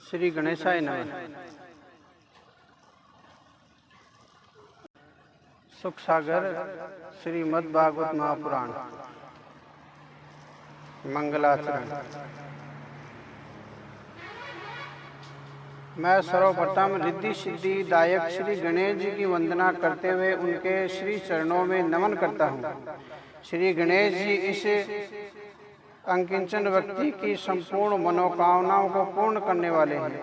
श्री गणेशाय नमः। सुख सागर श्रीमद् भागवत महापुराण मंगलाचरण। मैं सर्वप्रथम रिद्धि सिद्धि दायक श्री गणेश जी की वंदना करते हुए उनके श्री चरणों में नमन करता हूँ। श्री गणेश जी इस अंकिंचन व्यक्ति की संपूर्ण मनोकामनाओं को पूर्ण करने वाले हैं।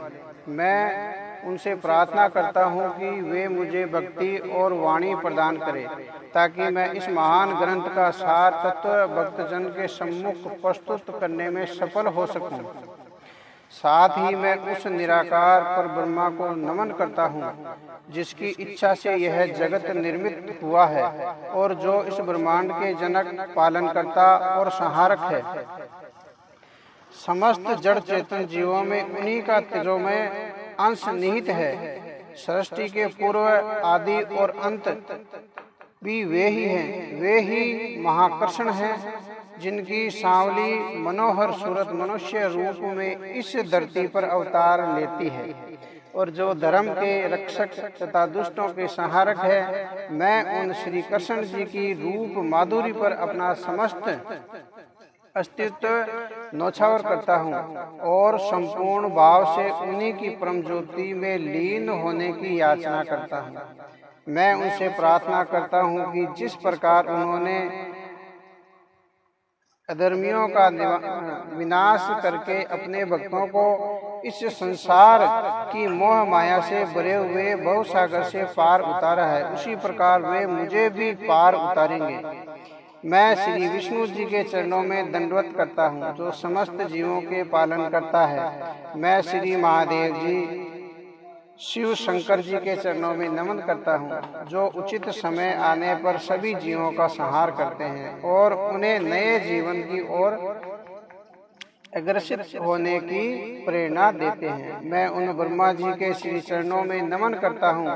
मैं उनसे प्रार्थना करता हूँ कि वे मुझे भक्ति और वाणी प्रदान करें ताकि मैं इस महान ग्रंथ का सार तत्व भक्तजन के सम्मुख प्रस्तुत करने में सफल हो सकूं। साथ ही मैं उस निराकार पर ब्रह्मा को नमन करता हूँ जिसकी इच्छा से यह जगत निर्मित हुआ है और जो इस ब्रह्मांड के जनक, पालनकर्ता और संहारक है। समस्त जड़ चेतन जीवों में उन्हीं का तेजोमय अंश निहित है। सृष्टि के पूर्व, आदि और अंत भी वे ही हैं। वे ही महाकर्षण हैं जिनकी सांवली मनोहर सूरत मनुष्य रूप में इस धरती पर अवतार लेती है और जो धर्म के रक्षक तथा दुष्टों के संहारक है। मैं उन श्री कृष्ण जी की रूप माधुरी पर अपना समस्त अस्तित्व न्यौछावर करता हूँ और संपूर्ण भाव से उन्हीं की परम ज्योति में लीन होने की याचना करता हूँ। मैं उनसे प्रार्थना करता हूँ कि जिस प्रकार उन्होंने अधर्मियों का विनाश करके अपने भक्तों को इस संसार की मोह माया से भरे हुए भवसागर से पार उतारा है, उसी प्रकार वे मुझे भी पार उतारेंगे। मैं श्री विष्णु जी के चरणों में दंडवत करता हूँ जो समस्त जीवों के पालन करता है। मैं श्री महादेव जी, शिव शंकर जी के चरणों में नमन करता हूँ जो उचित समय आने पर सभी जीवों का संहार करते हैं और उन्हें नए जीवन की ओर अग्रसित होने की प्रेरणा देते हैं। मैं उन ब्रह्मा जी के श्री चरणों में नमन करता हूँ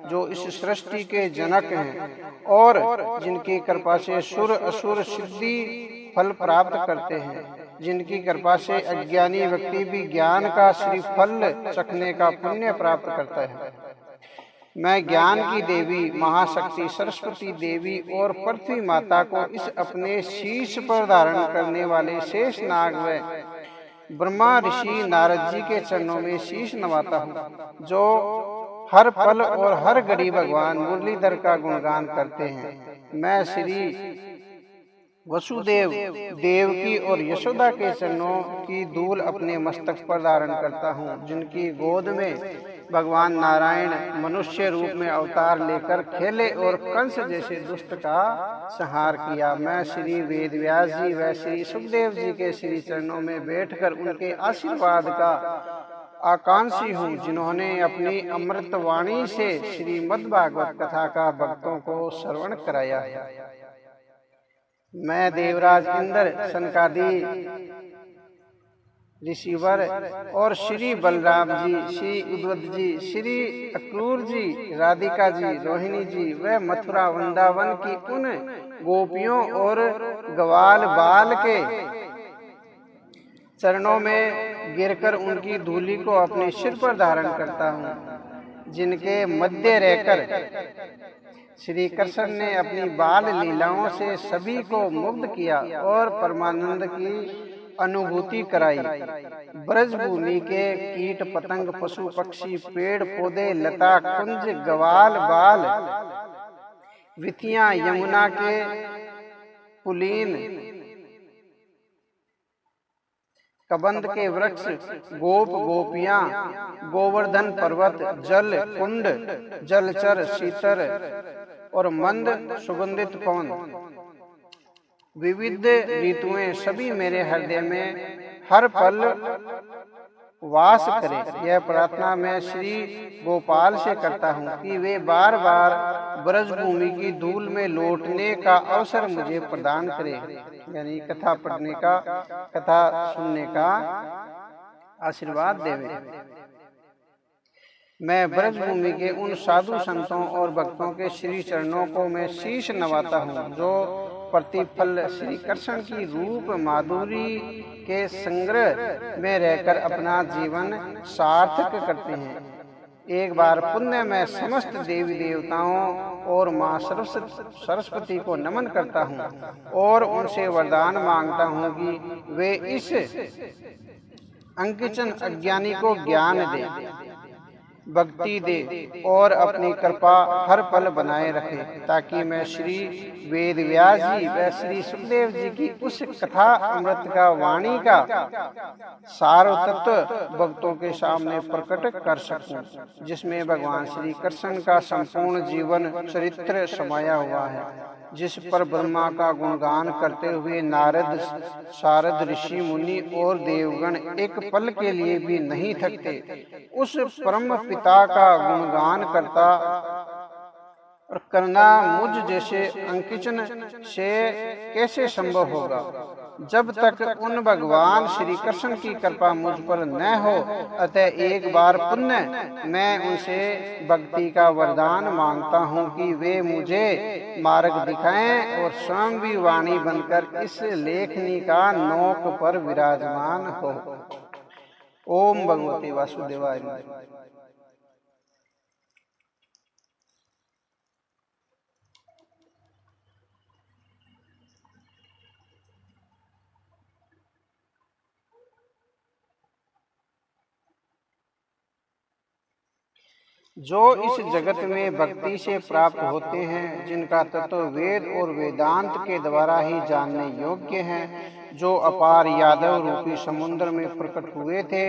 जो इस सृष्टि के जनक हैं और जिनकी कृपा से सुर असुर सिद्धि फल प्राप्त करते हैं, जिनकी कृपा से अज्ञानी व्यक्ति भी ज्ञान का श्री फल चखने का पुण्य प्राप्त करता है। मैं ज्ञान की देवी महाशक्ति सरस्वती देवी और पृथ्वी माता को इस अपने शीश पर धारण करने वाले शेष नाग व ब्रह्मा ऋषि नारद जी के चरणों में शीश नवाता हूँ जो हर पल और हर घड़ी भगवान मुरलीधर का गुणगान करते हैं। मैं श्री वसुदेव, देवकी और यशोदा के चरणों की धूल अपने मस्तक पर धारण करता हूँ जिनकी गोद में भगवान नारायण मनुष्य रूप में अवतार लेकर खेले और कंस जैसे दुष्ट का संहार किया। मैं श्री वेद व्यास जी व श्री सुखदेव जी के श्री चरणों में बैठकर उनके आशीर्वाद का आकांक्षी हूँ जिन्होंने अपनी अमृत वाणी से श्रीमद् भागवत कथा का भक्तों को श्रवण कराया है। मैं देवराज इंद्र, सनकादि ऋषिवर और श्री बलराम जी, श्री उद्वत जी, श्री अक्रूर जी, राधिका जी, रोहिणी जी व मथुरा वृंदावन की उन गोपियों और ग्वाल बाल के चरणों में गिरकर उनकी धूलि को अपने सिर पर धारण करता हूँ जिनके मध्य रहकर श्री कृष्ण ने अपनी बाल लीलाओं से सभी को मुग्ध किया और परमानंद की अनुभूति कराई। ब्रज भूमि के कीट पतंग, पशु पक्षी, पेड़ पौधे, लता कुंज, ग्वाल बाल, विथियां, यमुना के पुलीन, कबंद के वृक्ष, गोप गोपियां, गोवर्धन पर्वत, जल कुंड, जलचर, शीतर और मंद सुगंधित पवन, विविध ऋतुएं सभी मेरे हृदय में हर पल वास करें। यह प्रार्थना मैं श्री गोपाल से करता हूँ कि वे बार बार ब्रज भूमि की धूल में लौटने का अवसर मुझे प्रदान करें, यानी कथा पढ़ने का, कथा सुनने का आशीर्वाद देवे। मैं ब्रज भूमि के उन साधु संतों और भक्तों के श्री चरणों को मैं शीश नवाता हूँ जो प्रतिफल श्री कृष्ण की रूप माधुरी के संग्रह में रहकर अपना जीवन सार्थक करते हैं। एक बार पुण्य मैं समस्त देवी देवताओं और माँ सरस्वती को नमन करता हूँ और उनसे वरदान मांगता हूँ कि वे इस अंकिचन अज्ञानी को ज्ञान दे, भक्ति दे और अपनी कृपा हर पल बनाए रखे, ताकि मैं श्री वेद व्यास जी व श्री सुखदेव जी की उस कथा अमृत का वाणी का सार तत्व भक्तों के सामने प्रकट कर सकूं, जिसमें भगवान श्री कृष्ण का संपूर्ण जीवन चरित्र समाया हुआ है, जिस पर ब्रह्मा का गुणगान करते हुए नारद, शारद ऋषि मुनि और देवगण एक पल के लिए भी नहीं थकते। उस परम पिता का गुणगान करता और करना मुझ जैसे अंकिचन से कैसे संभव होगा, जब तक उन भगवान श्री कृष्ण की कृपा मुझ पर न हो। अतः एक बार पुण्य मैं उनसे भक्ति का वरदान मांगता हूँ कि वे मुझे मार्ग दिखाएं और स्वयं भी वाणी बनकर इस लेखनी का नोक पर विराजमान हो। ओम भगवते वासुदेवाय नमः। जो इस जगत में भक्ति से प्राप्त होते हैं, जिनका तत्व वेद और वेदांत के द्वारा ही जानने योग्य हैं, जो अपार यादव रूपी समुद्र में प्रकट हुए थे,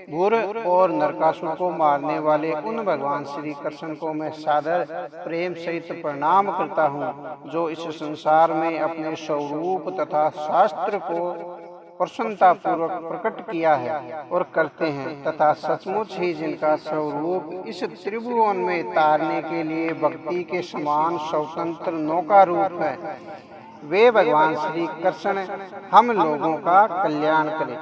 भूर और नरकासुर को मारने वाले उन भगवान श्री कृष्ण को मैं सादर प्रेम सहित प्रणाम करता हूँ, जो इस संसार में अपने स्वरूप तथा शास्त्र को प्रसन्नता पूर्वक प्रकट किया है और करते हैं, तथा सचमुच ही जिनका स्वरूप इस त्रिभुवन में तारने के लिए भक्ति के समान स्वतंत्र नौका रूप है, वे भगवान श्री कृष्ण हम लोगों का कल्याण करें।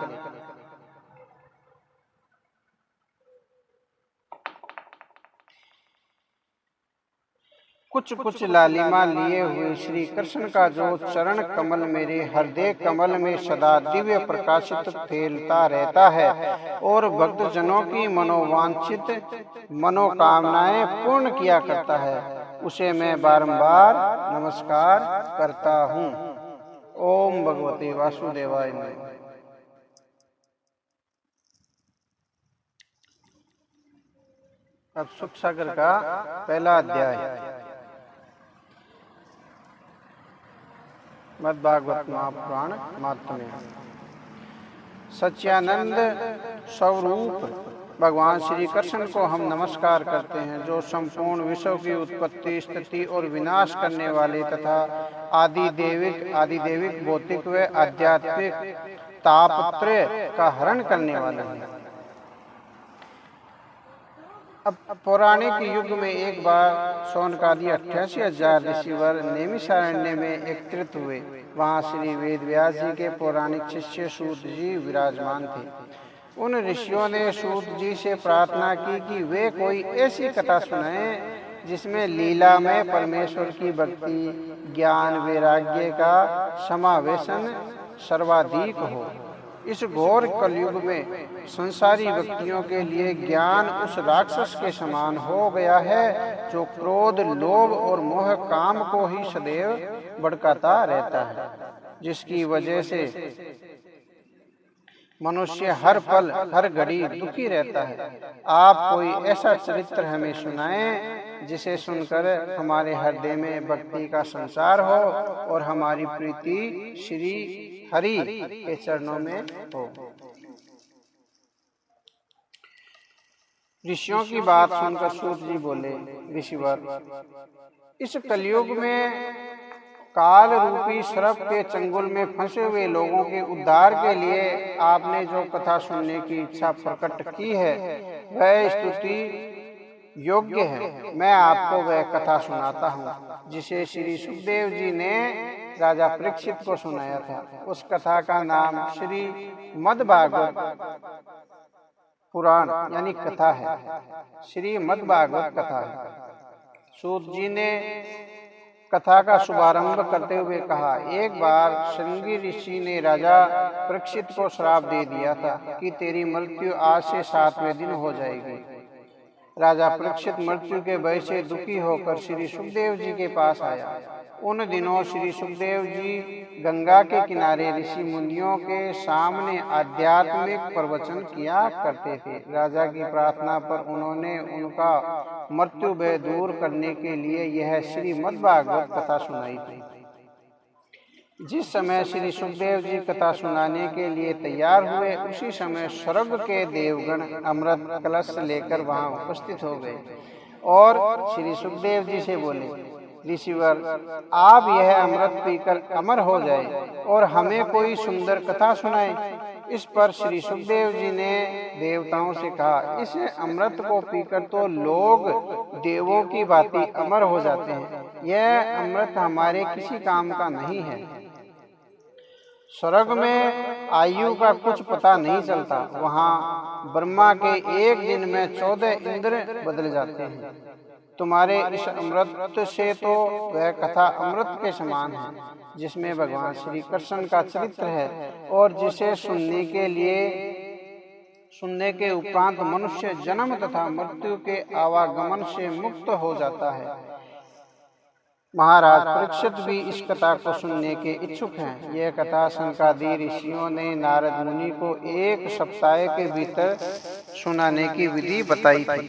कुछ कुछ लालिमा लिए हुए श्री कृष्ण का जो चरण कमल मेरे हृदय कमल में सदा दिव्य प्रकाशित फैलता रहता है और भक्त जनों की मनोवांछित मनोकामनाएं पूर्ण किया करता है, उसे मैं बारंबार नमस्कार करता हूँ। ओम भगवते वासुदेवाय नमः। अब सुख सागर का पहला अध्याय मद्भागवत महापुराण माहात्म्य। सच्चिदानंद स्वरूप भगवान श्री कृष्ण को हम नमस्कार करते हैं, जो संपूर्ण विश्व की उत्पत्ति, स्थिति और विनाश करने वाले तथा आदिदेविक भौतिक व आध्यात्मिक तापत्रय का हरण करने वाले हैं। अब पौराणिक युग में एक बार शौनकादि 88,000 ऋषिवर नैमिषारण्य में एकत्रित हुए। वहाँ श्री वेद व्यास जी के पौराणिक शिष्य सूत जी विराजमान थे। उन ऋषियों ने सूत जी से प्रार्थना की कि वे कोई ऐसी कथा सुनाएं जिसमें लीला में परमेश्वर की भक्ति, ज्ञान, वैराग्य का समावेशन सर्वाधिक हो। इस घोर कलयुग में संसारी व्यक्तियों के लिए ज्ञान उस राक्षस के समान हो गया है, जो क्रोध, लोभ और मोह काम को ही सदैव भड़काता रहता है, जिसकी वजह से मनुष्य हर पल हर घड़ी दुखी रहता है। आप कोई ऐसा चरित्र हमें सुनाएं जिसे सुनकर हमारे हृदय में भक्ति का संचार हो और हमारी प्रीति श्री हरि के चरणों में हो। ऋषियों की बात सुनकर सूत जी बोले, ऋषिवर, इस कलयुग में काल रूपी सर्प के चंगुल में फंसे हुए लोगों के उद्धार के लिए आपने जो कथा सुनने की इच्छा प्रकट की है, वह स्तुति योग्य है। मैं आपको वह कथा सुनाता हूँ जिसे श्री सुखदेव जी ने राजा परीक्षित को सुनाया था। उस कथा का नाम श्री मद्भागवत पुराण यानी कथा है, श्री मद्भागवत कथा है। सूत जी ने कथा का शुभारंभ करते हुए कहा, एक बार श्रृंगी ऋषि ने राजा परीक्षित को श्राप दे दिया था कि तेरी मृत्यु आज से 7वें दिन हो जाएगी। राजा परीक्षित मृत्यु के भय से दुखी होकर श्री सुखदेव जी के पास आया। उन दिनों श्री सुखदेव जी गंगा के किनारे ऋषि मुनियों के सामने आध्यात्मिक प्रवचन किया करते थे। राजा की प्रार्थना पर उन्होंने उनका मृत्यु भय दूर करने के लिए यह श्रीमद्भागवत कथा सुनाई थी। जिस समय श्री सुखदेव जी कथा सुनाने के लिए तैयार हुए, उसी समय स्वर्ग के देवगण अमृत कलश लेकर वहां उपस्थित हो गए और श्री सुखदेव जी से बोले, ऋषिवर, आप यह अमृत पीकर अमर हो जाए और हमें कोई सुंदर कथा सुनाए। इस पर श्री सुखदेव जी ने देवताओं से कहा, इस अमृत को पीकर तो लोग देवों की भांति अमर हो जाते हैं। यह अमृत हमारे किसी काम का नहीं है। स्वर्ग में आयु का कुछ पता नहीं चलता। वहाँ ब्रह्मा के एक दिन में 14 इंद्र बदल जाते हैं। तुम्हारे इस अमृत से तो वह कथा अमृत के समान है, जिसमें भगवान श्री कृष्ण का चरित्र है और जिसे सुनने के उपरांत मनुष्य जन्म तथा मृत्यु के आवागमन से मुक्त हो जाता है। महाराज परीक्षित भी इस कथा को सुनने के इच्छुक हैं। यह कथा सनकादि ऋषियों ने नारद मुनि को 1 सप्ताह के भीतर सुनाने की विधि बताई थी।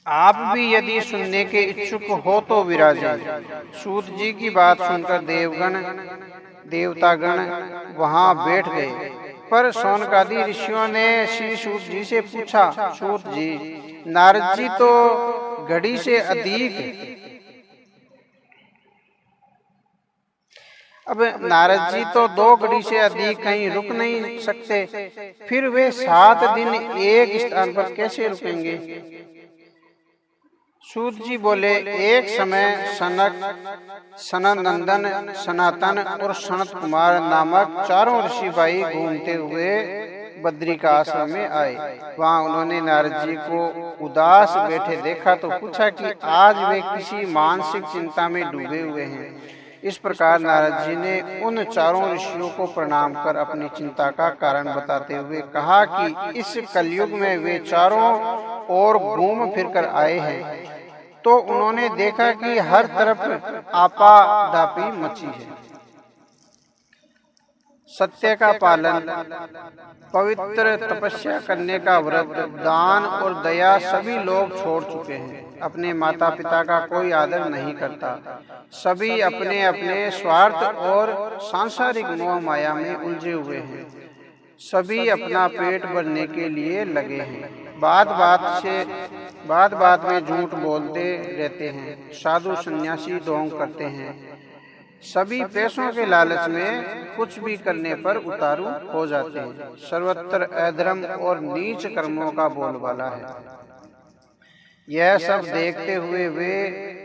आप भी यदि सुनने के इच्छुक हो तो विराजें। सूत जी की बात सुनकर देवतागण वहां बैठ गए, पर सौनकादि ऋषियों ने श्री सूत जी से पूछा, सूत जी, नारद जी तो घड़ी से अधिक अब नारद जी तो 2 घड़ी से अधिक कहीं रुक नहीं सकते, फिर वे 7 दिन एक स्थान पर कैसे रुकेंगे? सूत जी बोले, एक समय सनक, सनंदन, सनातन और सनत कुमार नामक 4 ऋषि भाई घूमते हुए बद्री का आश्रम में आए। वहाँ उन्होंने नारद जी को उदास बैठे देखा तो पूछा कि आज वे किसी मानसिक चिंता में डूबे हुए हैं। इस प्रकार नारद जी ने उन 4 ऋषियों को प्रणाम कर अपनी चिंता का कारण बताते हुए कहा कि इस कलयुग में वे चारों ओर घूम फिर कर आए हैं तो उन्होंने देखा कि हर तरफ आपादापी मची है। सत्य का पालन, पवित्र तपस्या करने का व्रत, दान और दया सभी लोग छोड़ चुके हैं। अपने माता पिता का कोई आदर नहीं करता। सभी अपने अपने स्वार्थ और सांसारिक मोह माया में उलझे हुए हैं। सभी अपना पेट भरने के लिए लगे हैं। बात बात में झूठ बोलते रहते हैं। साधु सन्यासी ढोंग करते हैं। सभी पैसों के लालच में कुछ भी करने पर उतारू हो जाते हैं। सर्वत्र अधर्म और नीच कर्मों का बोलबाला है। यह सब देखते हुए वे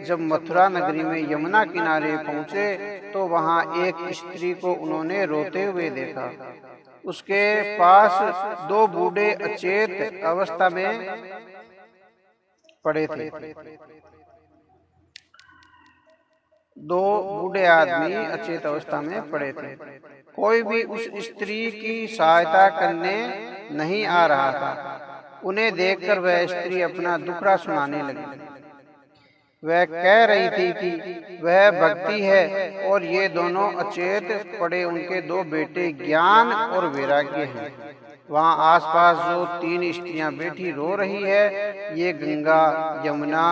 जब मथुरा नगरी में यमुना किनारे पहुँचे तो वहाँ एक स्त्री को उन्होंने रोते हुए देखा। उसके पास 2 बूढ़े अचेत अवस्था में पड़े थे। 2 बूढ़े आदमी अचेत अवस्था में पड़े थे। कोई भी उस स्त्री की सहायता करने नहीं आ रहा था। उन्हें देखकर वह स्त्री अपना दुखड़ा सुनाने लगी। वह कह रही थी कि वह भक्ति है और ये दोनों अचेत पड़े उनके 2 बेटे ज्ञान और वैराग्य हैं। वहाँ आसपास जो 3 स्त्रियां बैठी रो रही है, ये गंगा, यमुना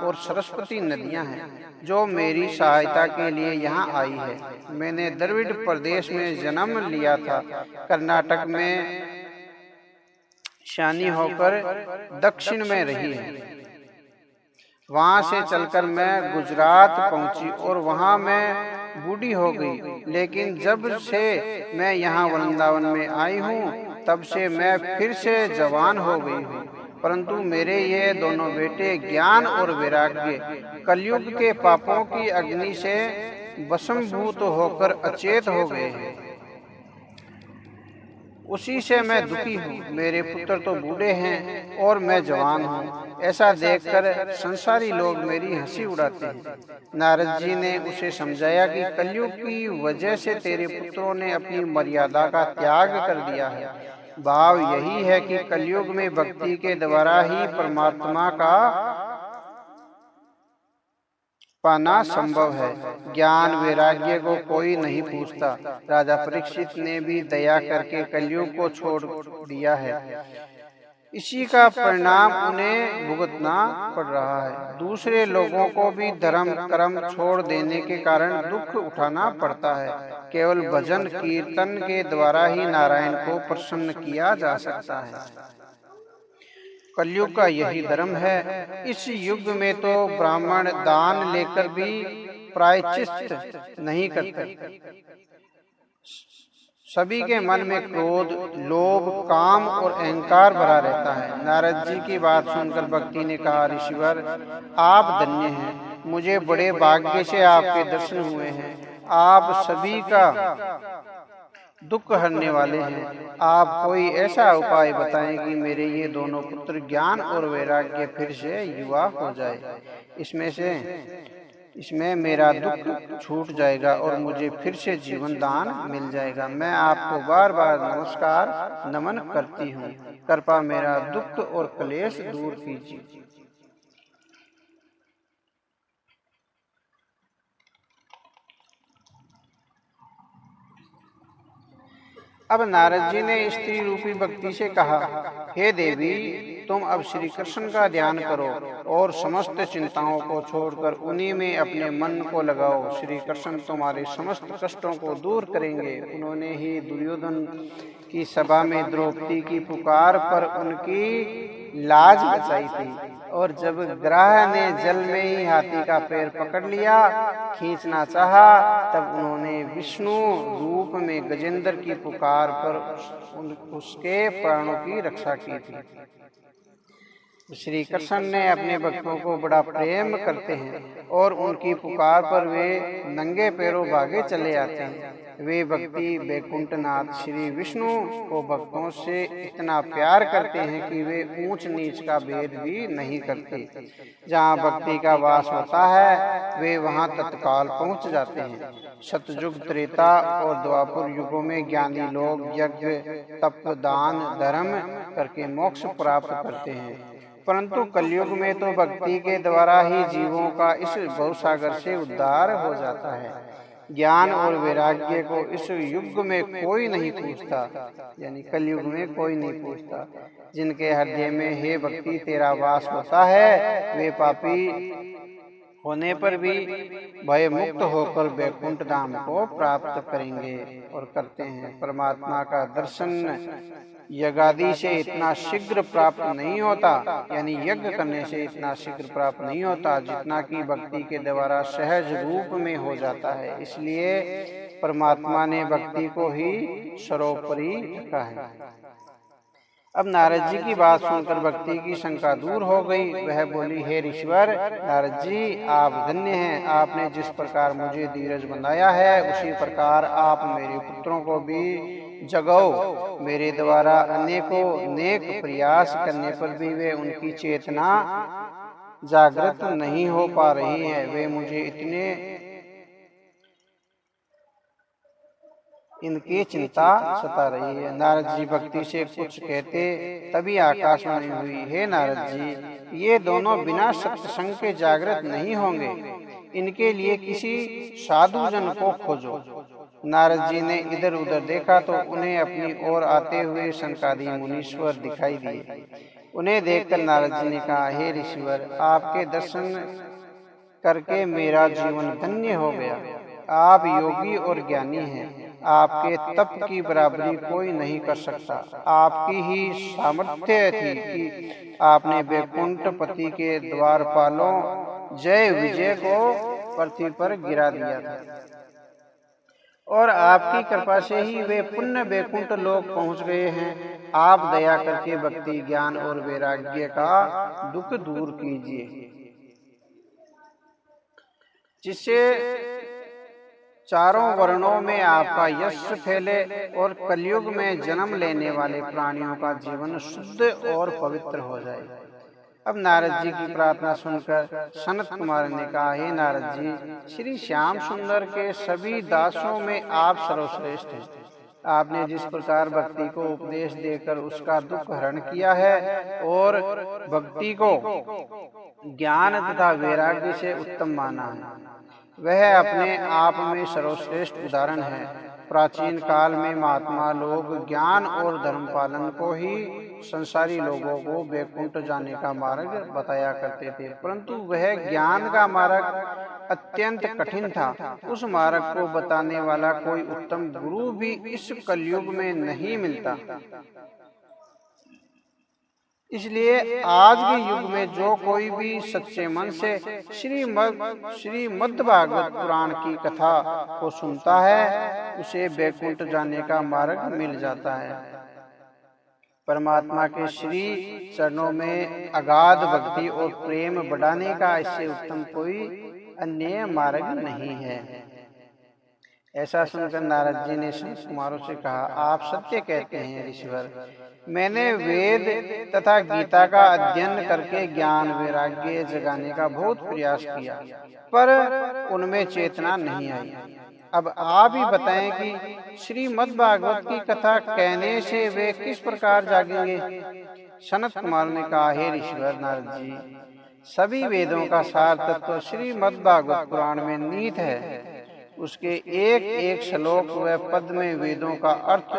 और सरस्वती नदियां हैं जो मेरी सहायता के लिए यहाँ आई है। मैंने द्रविड़ प्रदेश में जन्म लिया था। कर्नाटक में शानी होकर दक्षिण में रही है। वहाँ से चलकर मैं गुजरात पहुंची और वहाँ मैं बूढ़ी हो गई। लेकिन जब से मैं यहाँ वृंदावन में आई हूँ तब से मैं फिर से जवान हो गई हूँ। परंतु मेरे ये दोनों बेटे ज्ञान और वैराग्य कलयुग के पापों की अग्नि से भस्मीभूत होकर अचेत हो गए हैं। उसी से मैं दुखी हूँ। मेरे पुत्र तो बूढ़े हैं और मैं जवान हूँ। ऐसा देखकर संसारी लोग मेरी हंसी उड़ाते हैं। नारद जी ने उसे समझाया कि कलयुग की वजह से तेरे पुत्रों ने अपनी मर्यादा का त्याग कर दिया है। भाव यही है कि कलयुग में भक्ति के द्वारा ही परमात्मा का पाना संभव है। ज्ञान वैराग्य को कोई नहीं पूछता। राजा परीक्षित ने भी दया करके कलयुग को छोड़ दिया है। इसी का परिणाम उन्हें भुगतना पड़ रहा है। दूसरे लोगों को भी धर्म कर्म छोड़ देने के कारण दुख उठाना पड़ता है। केवल भजन कीर्तन के द्वारा ही नारायण को प्रसन्न किया जा सकता है। कलयुग का यही धर्म है। इस युग में तो ब्राह्मण दान लेकर भी प्रायश्चित नहीं करते। सभी के मन में क्रोध, लोभ, काम और अहंकार भरा रहता है। नारद जी की बात सुनकर भक्ति ने कहा, ऋषिवर आप धन्य हैं। मुझे बड़े भाग्य से आपके दर्शन हुए हैं। आप सभी का दुख हरने वाले हैं। आप कोई ऐसा उपाय बताएं कि मेरे ये दोनों पुत्र ज्ञान और वैराग्य फिर से युवा हो जाए। इसमें मेरा दुख छूट जाएगा और मुझे फिर से जीवन दान मिल जाएगा। मैं आपको बार बार नमस्कार नमन करती हूँ। कृपा मेरा दुख और क्लेश दूर कीजिए। अब नारद जी ने स्त्री रूपी भक्ति से कहा, हे देवी, तुम अब श्री कृष्ण का ध्यान करो और समस्त चिंताओं को छोड़कर उन्हीं में अपने मन को लगाओ। श्री कृष्ण तुम्हारे समस्त कष्टों को दूर करेंगे। उन्होंने ही दुर्योधन की सभा में द्रौपदी की पुकार पर उनकी लाज बचाई थी। और जब ग्राह ने जल में ही हाथी का पैर पकड़ लिया, खींचना चाहा, तब उन्होंने विष्णु रूप में गजेंद्र की पुकार पर उसके प्राणों की रक्षा की थी। श्री कृष्ण ने अपने भक्तों को बड़ा प्रेम करते हैं और उनकी पुकार पर वे नंगे पैरों भागे चले आते हैं। वे भक्ति बैकुंठनाथ श्री विष्णु को भक्तों से इतना प्यार करते हैं कि वे ऊंच नीच का भेद भी नहीं करते। जहाँ भक्ति का वास होता है वे वहाँ तत्काल पहुँच जाते हैं। सतयुग, त्रेता और द्वापर युगों में ज्ञानी लोग यज्ञ, तप, दान, धर्म करके मोक्ष प्राप्त करते हैं, परंतु कलयुग में तो भक्ति के द्वारा ही जीवों का इस भवसागर से उद्धार हो जाता है। ज्ञान और वैराग्य को इस युग में कोई नहीं पूछता, यानी कलयुग में कोई नहीं पूछता। जिनके हृदय में हे भक्ति तेरा वास होता है, वे पापी होने पर भी भय मुक्त होकर वैकुंठ धाम को प्राप्त करेंगे और करते हैं। परमात्मा का दर्शन यज्ञादि से इतना शीघ्र प्राप्त नहीं होता, यानी यज्ञ करने से इतना शीघ्र प्राप्त नहीं होता जितना कि भक्ति के द्वारा सहज रूप में हो जाता है। इसलिए परमात्मा ने भक्ति को ही सर्वोपरि रखा है। अब नारद जी की बात सुनकर भक्ति की शंका दूर हो गई। वह बोली, हे ऋषिवर, नारद जी आप धन्य हैं। आपने जिस प्रकार मुझे धीरज बनाया है उसी प्रकार आप मेरे पुत्रों को भी जगाओ। मेरे द्वारा अनेकों नेक प्रयास करने पर भी वे उनकी चेतना जागृत नहीं हो पा रही है। वे मुझे इनकी चिंता सता रही है। नारद जी भक्ति से कुछ कहते तभी आकाशवाणी हुई, हे नारद जी, ये दोनों बिना सत्संग के जागृत नहीं होंगे। इनके लिए किसी साधु जन को खोजो। नारद जी ने इधर उधर देखा तो उन्हें अपनी ओर आते हुए सनकादि मुनीश्वर दिखाई दिए। उन्हें देखकर नारद जी ने कहा, हे ऋषिवर, आपके दर्शन करके मेरा जीवन धन्य हो गया। आप योगी और ज्ञानी हैं। आपके तप की बराबरी कोई नहीं कर सकता। आपकी ही सामर्थ्य थी कि आपने वैकुंठ पति के द्वारपालों जय विजय को पृथ्वी पर गिरा दिया था और आपकी कृपा से ही वे पुण्य वैकुंठ लोक पहुंच गए हैं। आप दया करके भक्ति, ज्ञान और वैराग्य का दुख दूर कीजिए, जिससे चारों वर्णों में आपका यश फैले और कलयुग में जन्म लेने वाले प्राणियों का जीवन शुद्ध और पवित्र हो जाए। अब नारद जी की प्रार्थना सुनकर सनत कुमार ने कहा, हे नारद जी, श्री श्याम सुंदर के सभी दासों में आप सर्वश्रेष्ठ हैं। आपने जिस प्रकार भक्ति को उपदेश देकर उसका दुख हरण किया है और भक्ति को ज्ञान तथा वैराग्य से उत्तम माना है, वह अपने आप में सर्वश्रेष्ठ उदाहरण है। प्राचीन काल में महात्मा लोग ज्ञान और धर्म पालन को ही संसारी लोगों को वैकुंठ जाने का मार्ग बताया करते थे, परंतु वह ज्ञान का मार्ग अत्यंत कठिन था। उस मार्ग को बताने वाला कोई उत्तम गुरु भी इस कलयुग में नहीं मिलता। इसलिए आज के युग में जो कोई भी सच्चे मन से श्रीमद् भागवत पुराण की कथा को सुनता है, उसे वैकुंठ जाने का मार्ग मिल जाता है। परमात्मा के श्री चरणों में अगाध भक्ति और प्रेम बढ़ाने का इससे उत्तम कोई अन्य मार्ग नहीं है। ऐसा सुनकर नारद जी ने सनत कुमारों से कहा, आप सत्य कहते हैं ऋषिवर। मैंने वेद तथा गीता का अध्ययन करके ज्ञान वैराग्य जगाने का बहुत प्रयास किया, पर उनमें चेतना नहीं आई। अब आप ही बताएं कि श्रीमद् भागवत की कथा कहने से वे किस प्रकार जागेंगे। सनत कुमार ने कहा, हे ऋषिवर नारद जी, सभी वेदों का सार तत्व श्रीमद् भागवत पुराण में निहित है। उसके एक एक श्लोक व पद में वेदों का अर्थ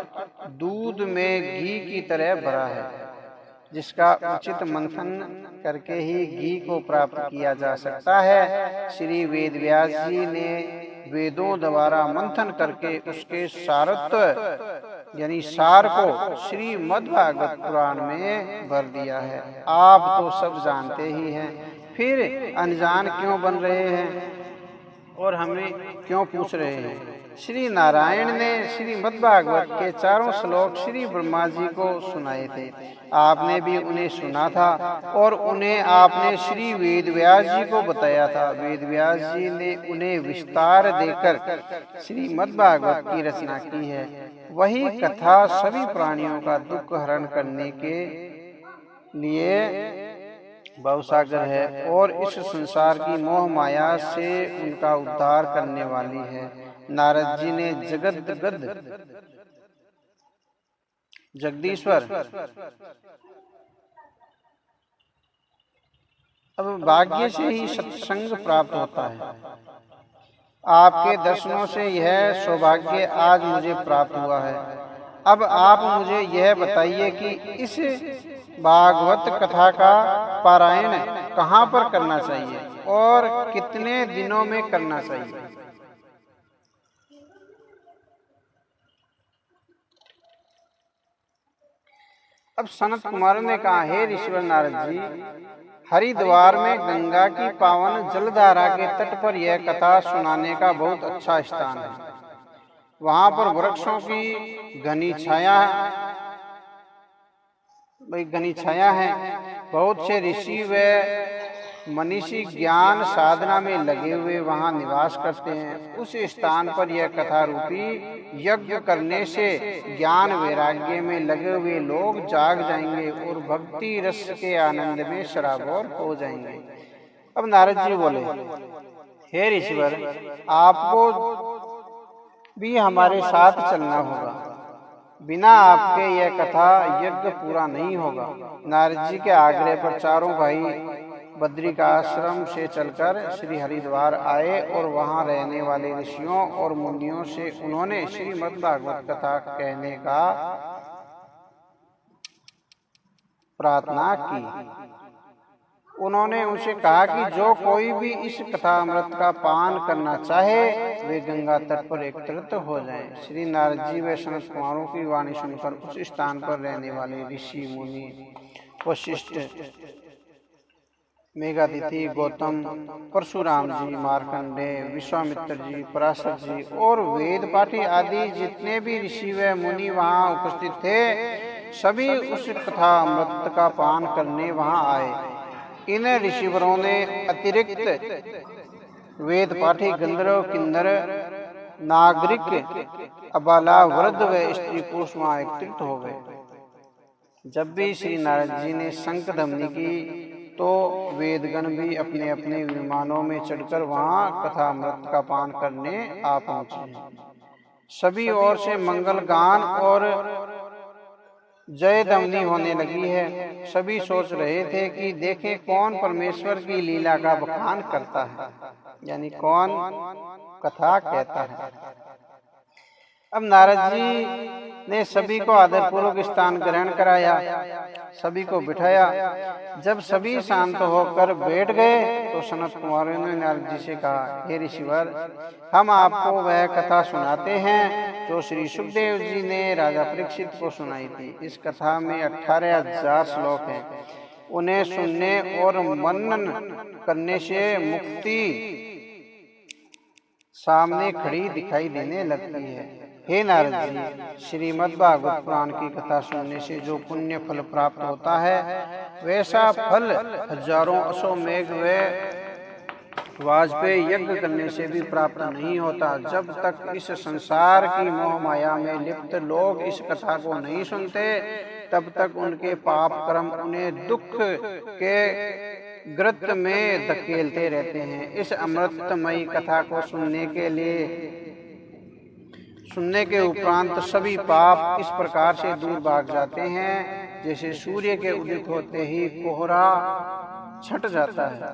दूध में घी की तरह भरा है, जिसका उचित मंथन करके ही घी को प्राप्त किया जा सकता है। श्री वेद व्यास जी ने वेदों द्वारा मंथन करके उसके सारत्व यानी सार को श्रीमद् भागवत पुराण में भर दिया है। आप तो सब जानते ही हैं, फिर अनजान क्यों बन रहे हैं और हमें क्यों पूछ रहे हैं। श्री नारायण ने श्रीमद् भागवत के चारों श्लोक श्री ब्रह्मा जी को सुनाए थे। आपने भी उन्हें सुना था और उन्हें आपने श्री वेद व्यास जी को बताया था। वेद व्यास जी ने उन्हें विस्तार देकर श्रीमद् भागवत की रचना की है। वही कथा सभी प्राणियों का दुख हरण करने के लिए भवसागर है और इस संसार की मोह माया से उनका उद्धार करने वाली है। नारद जी ने जगदीश्वर अब भाग्य से ही सत्संग प्राप्त होता है। आपके दर्शनों से यह सौभाग्य आज मुझे प्राप्त हुआ है। अब आप मुझे यह बताइए कि इस भागवत कथा का पारायण कहाँ पर करना चाहिए और कितने दिनों में करना चाहिए। अब सनत कुमार ने कहा, हे ऋषिवर नारद जी, हरिद्वार में गंगा की पावन जलधारा के तट पर यह कथा सुनाने का बहुत अच्छा स्थान है। वहां पर वृक्षों की घनी छाया है। बहुत से ऋषि व मनीषी ज्ञान साधना में लगे हुए वहां निवास करते हैं। उस स्थान पर यह कथा रूपी यज्ञ करने से ज्ञान वैराग्य में लगे हुए लोग जाग जाएंगे और भक्ति रस के आनंद में सराबोर हो जाएंगे। अब नारद जी बोले, हे ऋषिवर, आपको भी हमारे साथ चलना होगा। बिना आपके यह कथा यज्ञ पूरा नहीं होगा। नारद जी के आग्रह पर चारों भाई बद्रिकाश्रम से चलकर श्री हरिद्वार आए और वहां रहने वाले ऋषियों और मुनियों से उन्होंने श्रीमद् भागवत कथा कहने का प्रार्थना की। उन्होंने उनसे कहा कि जो कोई भी इस कथामृत का पान करना चाहे वे गंगा तट पर एकत्रित हो जाएं। श्री नारद जी व सनत कुमारों की वाणी सुनकर उस स्थान पर रहने वाले ऋषि मुनि वशिष्ठ, मेघातिथि, गौतम, परशुराम जी, मार्कंडेय, विश्वामित्र जी, पराशर जी और वेद पाठी आदि जितने भी ऋषि व मुनि वहां उपस्थित थे, सभी उस कथा अमृत का पान करने वहां आए। इन ऋषिवरों ने अतिरिक्त वेद पाठी गंधर्व, किन्नर नागरिक, अबाला, वृद्ध व स्त्री पुरुष वहां एकत्रित हो गए। जब भी श्री नारद जी ने शंख ध्वनि की तो वेदगण भी अपने अपने विमानों में चढ़कर वहां कथा अमृत का पान करने आ पहुंचे। सभी ओर से मंगल गान और जय ध्वनि होने लगी है। सभी सोच रहे थे कि देखें कौन परमेश्वर की लीला का बखान करता है, यानी कौन कथा कहता है। अब नारद जी ने सभी को आदरपूर्वक स्थान ग्रहण कराया, सभी को बिठाया। जब सभी शांत होकर बैठ गए तो सनत कुमार ने नारद जी से कहा, हे ऋषिवर, हम आपको वह कथा सुनाते हैं जो श्री सुखदेव जी ने राजा परीक्षित को सुनाई थी। इस कथा में 18,000 श्लोक हैं। उन्हें सुनने और मनन करने से मुक्ति सामने खड़ी दिखाई देने लगती है। हे नारद जी, श्रीमद् भागवत पुराण की कथा सुनने से जो पुण्य फल प्राप्त होता है वैसा फल हजारों अश्वमेघ व वाजपेयी यज्ञ करने से भी प्राप्त नहीं होता। जब तक इस संसार की मोह माया में लिप्त लोग इस कथा को नहीं सुनते तब तक उनके पाप कर्म उन्हें दुख के गर्त में धकेलते रहते हैं। इस अमृतमयी कथा को सुनने के उपरांत सभी पाप इस प्रकार से दूर भाग जाते हैं जैसे सूर्य के उदित होते ही कोहरा छट जाता है।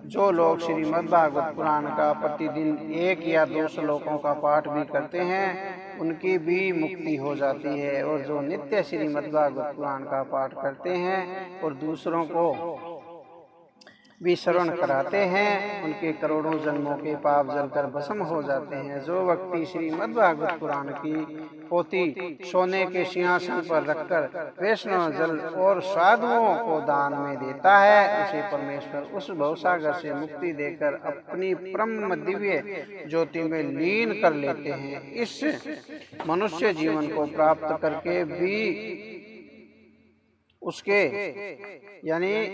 जो लोग श्रीमद् भागवत पुराण का प्रतिदिन 1 या 2 श्लोकों का पाठ भी करते हैं उनकी भी मुक्ति हो जाती है, और जो नित्य श्रीमद् भागवत पुराण का पाठ करते हैं और दूसरों को भी श्रवण कराते हैं उनके करोड़ों जन्मों के पाप जलकर भस्म हो जाते हैं। जो व्यक्ति श्रीमद् भागवत पुराण की पोथी सोने के सिंहासन पर रखकर वैष्णव जल और साधुओं को दान में देता है उसे परमेश्वर उस भवसागर से मुक्ति देकर अपनी परम दिव्य ज्योति में लीन कर लेते हैं। इस मनुष्य जीवन को प्राप्त करके भी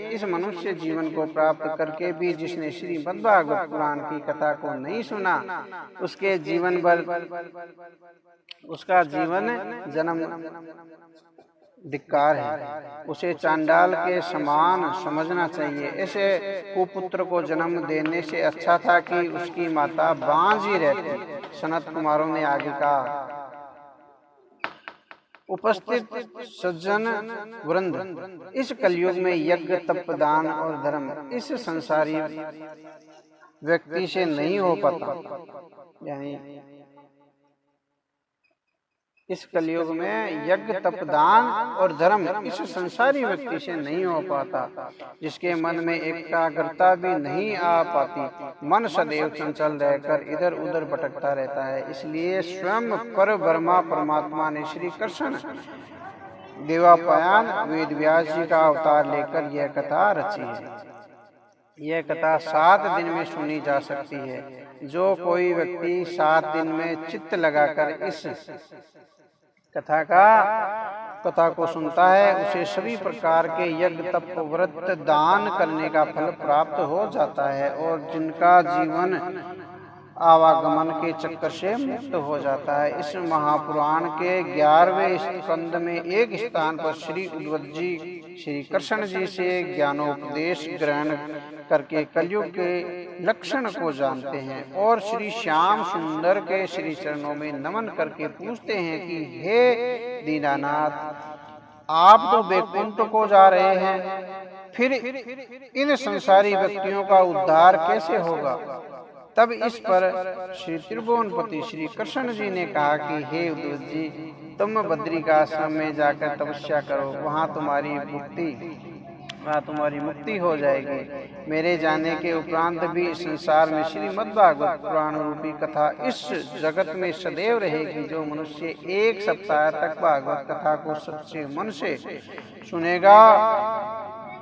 इस मनुष्य जीवन को प्राप्त करके भी जिसने श्रीमद् भागवत पुराण की कथा को नहीं सुना उसका जीवन जन्म धिक्कार है। उसे चांडाल के समान समझना चाहिए। ऐसे कुपुत्र को जन्म देने से अच्छा था कि उसकी माता बांझ ही रहती। सनत कुमारों ने आगे कहा, उपस्थित सज्जन वृंद, इस कलयुग में यज्ञ, तप, दान और धर्म इस संसारी व्यक्ति से नहीं हो पाता। यानी इस कलयुग में यज्ञ, तप, दान और धर्म इस संसारी व्यक्ति से नहीं हो पाता जिसके मन में एकाग्रता भी नहीं आ पाती। मन सदैव चंचल रहकर इधर उधर भटकता रहता है। इसलिए स्वयं पर ब्रह्मा परमात्मा ने श्री कृष्ण देवापायन वेद व्यास जी का अवतार लेकर यह कथा रची है। यह कथा 7 दिन में सुनी जा सकती है। जो कोई व्यक्ति 7 दिन में चित्त लगाकर इस कथा को सुनता है उसे सभी प्रकार के यज्ञ, तप, व्रत, दान करने का फल प्राप्त हो जाता है और जिनका जीवन आवागमन के चक्कर से मुक्त हो जाता है। इस महापुराण के 11वें स्कंद में एक स्थान पर श्री उद्धव जी श्री कृष्ण जी से ज्ञानोपदेश ग्रहण करके कलयुग के लक्षण को जानते हैं और श्री श्याम सुंदर के श्री चरणों में नमन करके पूछते हैं कि हे दीनानाथ, आप तो वैकुंठ को जा रहे हैं, फिर इन संसारी व्यक्तियों का उद्धार कैसे होगा? तब इस पर श्री त्रिभुवनपति श्री कृष्ण जी ने कहा कि हे उद्धव जी, तुम बद्री का आश्रम में जाकर तपस्या करो, वहाँ तुम्हारी मुक्ति हो जाएगी। मेरे जाने के उपरांत भी इस संसार में श्रीमद् भागवत पुराण रूपी कथा इस जगत में सदैव रहेगी। जो मनुष्य 1 सप्ताह तक भागवत कथा को सच्चे मन से सुनेगा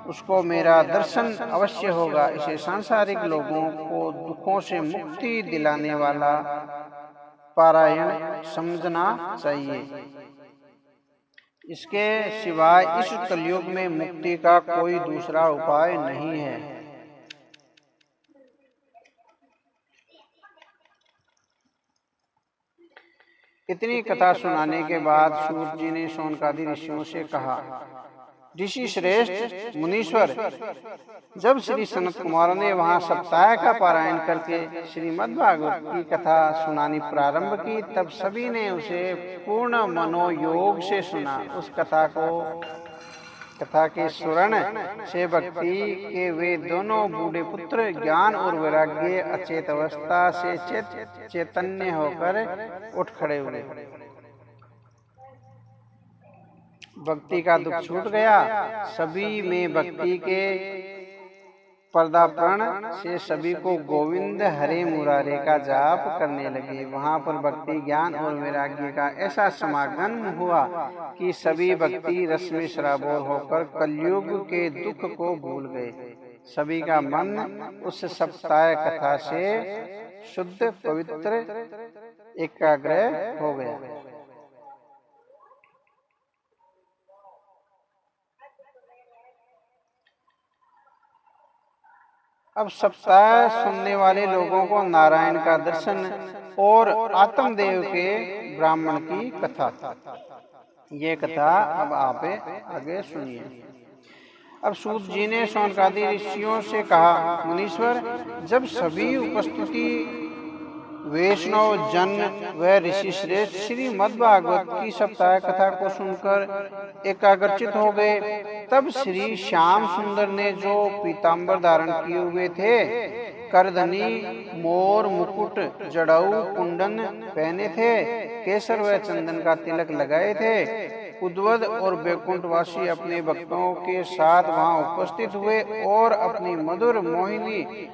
उसको मेरा दर्शन अवश्य होगा। इसे सांसारिक लोगों को दुखों से मुक्ति दिलाने वाला पारायण समझना चाहिए। इसके सिवाय इस कलयुग में मुक्ति का कोई दूसरा उपाय नहीं है। इतनी कथा सुनाने के बाद सूत जी ने शौनकादि ऋषियों से कहा, ऋषि श्रेष्ठ मुनीश्वर, जब श्री सनत कुमार ने वहाँ सप्ताह का पारायण करके श्रीमद् भागवत की कथा सुनानी प्रारंभ की, तब सभी ने उसे पूर्ण मनोयोग से सुना। उस कथा के स्मरण से भक्ति के वे दोनों बूढ़े पुत्र ज्ञान और वैराग्य अचेत अवस्था से चैतन्य होकर उठ खड़े हुए। भक्ति का दुख छूट गया। सभी में भक्ति के पर्दापण से सभी को गोविंद हरे मुरारे का जाप करने लगे। वहाँ पर भक्ति ज्ञान और वैराग्य का ऐसा समागम हुआ कि सभी भक्ति रस में सराबोर होकर कलयुग के दुख को भूल गए। सभी का मन उस सप्ताह कथा से शुद्ध पवित्र एकाग्र हो गया। अब सप्ताह सुनने वाले लोगों को नारायण का दर्शन और आत्मदेव के ब्राह्मण की कथा, ये कथा अब आप आगे सुनिए। अब सूत जी ने शौनकादि ऋषियों से कहा, मुनीश्वर, जब सभी उपस्थिति वैष्णव जन व ऋषि श्रेष्ठ श्रीमद् भागवत की सप्ताह कथा को सुनकर एकाग्रचित हो गए, तब श्री श्याम सुंदर ने जो पीताम्बर धारण किए हुए थे, करधनी, मोर मुकुट, जड़ाऊ, कुंडन पहने थे, केसर व चंदन का तिलक लगाए थे, उद्वद और बैकुंठवासी अपने भक्तों के साथ वहां उपस्थित हुए और अपनी मधुर मोहिनी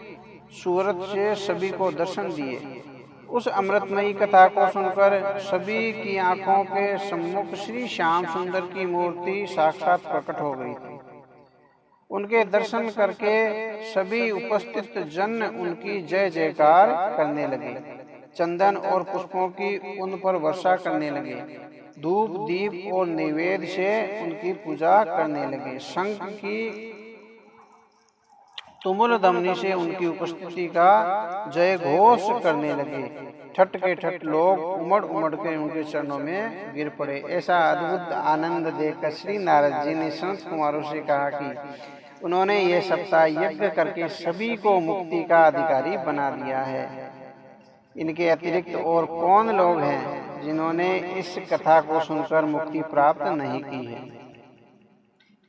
सूरत से सभी को दर्शन दिए। उस अमृतमयी कथा को सुनकर सभी की आंखों के सम्मुख श्री श्याम सुंदर की मूर्ति साक्षात प्रकट हो गई थी। उनके दर्शन करके सभी उपस्थित जन उनकी जय जयकार करने लगे। चंदन और पुष्पों की उन पर वर्षा करने लगे। धूप, दीप और नैवेद्य से उनकी पूजा करने लगे। शंख की तुमुल धमनी से उनकी उपस्थिति का जय घोष करने लगे। ठट के ठट लोग उमड़ उमड़ के उनके चरणों में गिर पड़े। ऐसा अद्भुत आनंद देखकर श्री नारद जी ने संत कुमारों से कहा कि उन्होंने ये सप्ताह यज्ञ करके सभी को मुक्ति का अधिकारी बना दिया है। इनके अतिरिक्त और कौन लोग हैं जिन्होंने इस कथा को सुनकर मुक्ति प्राप्त नहीं की है।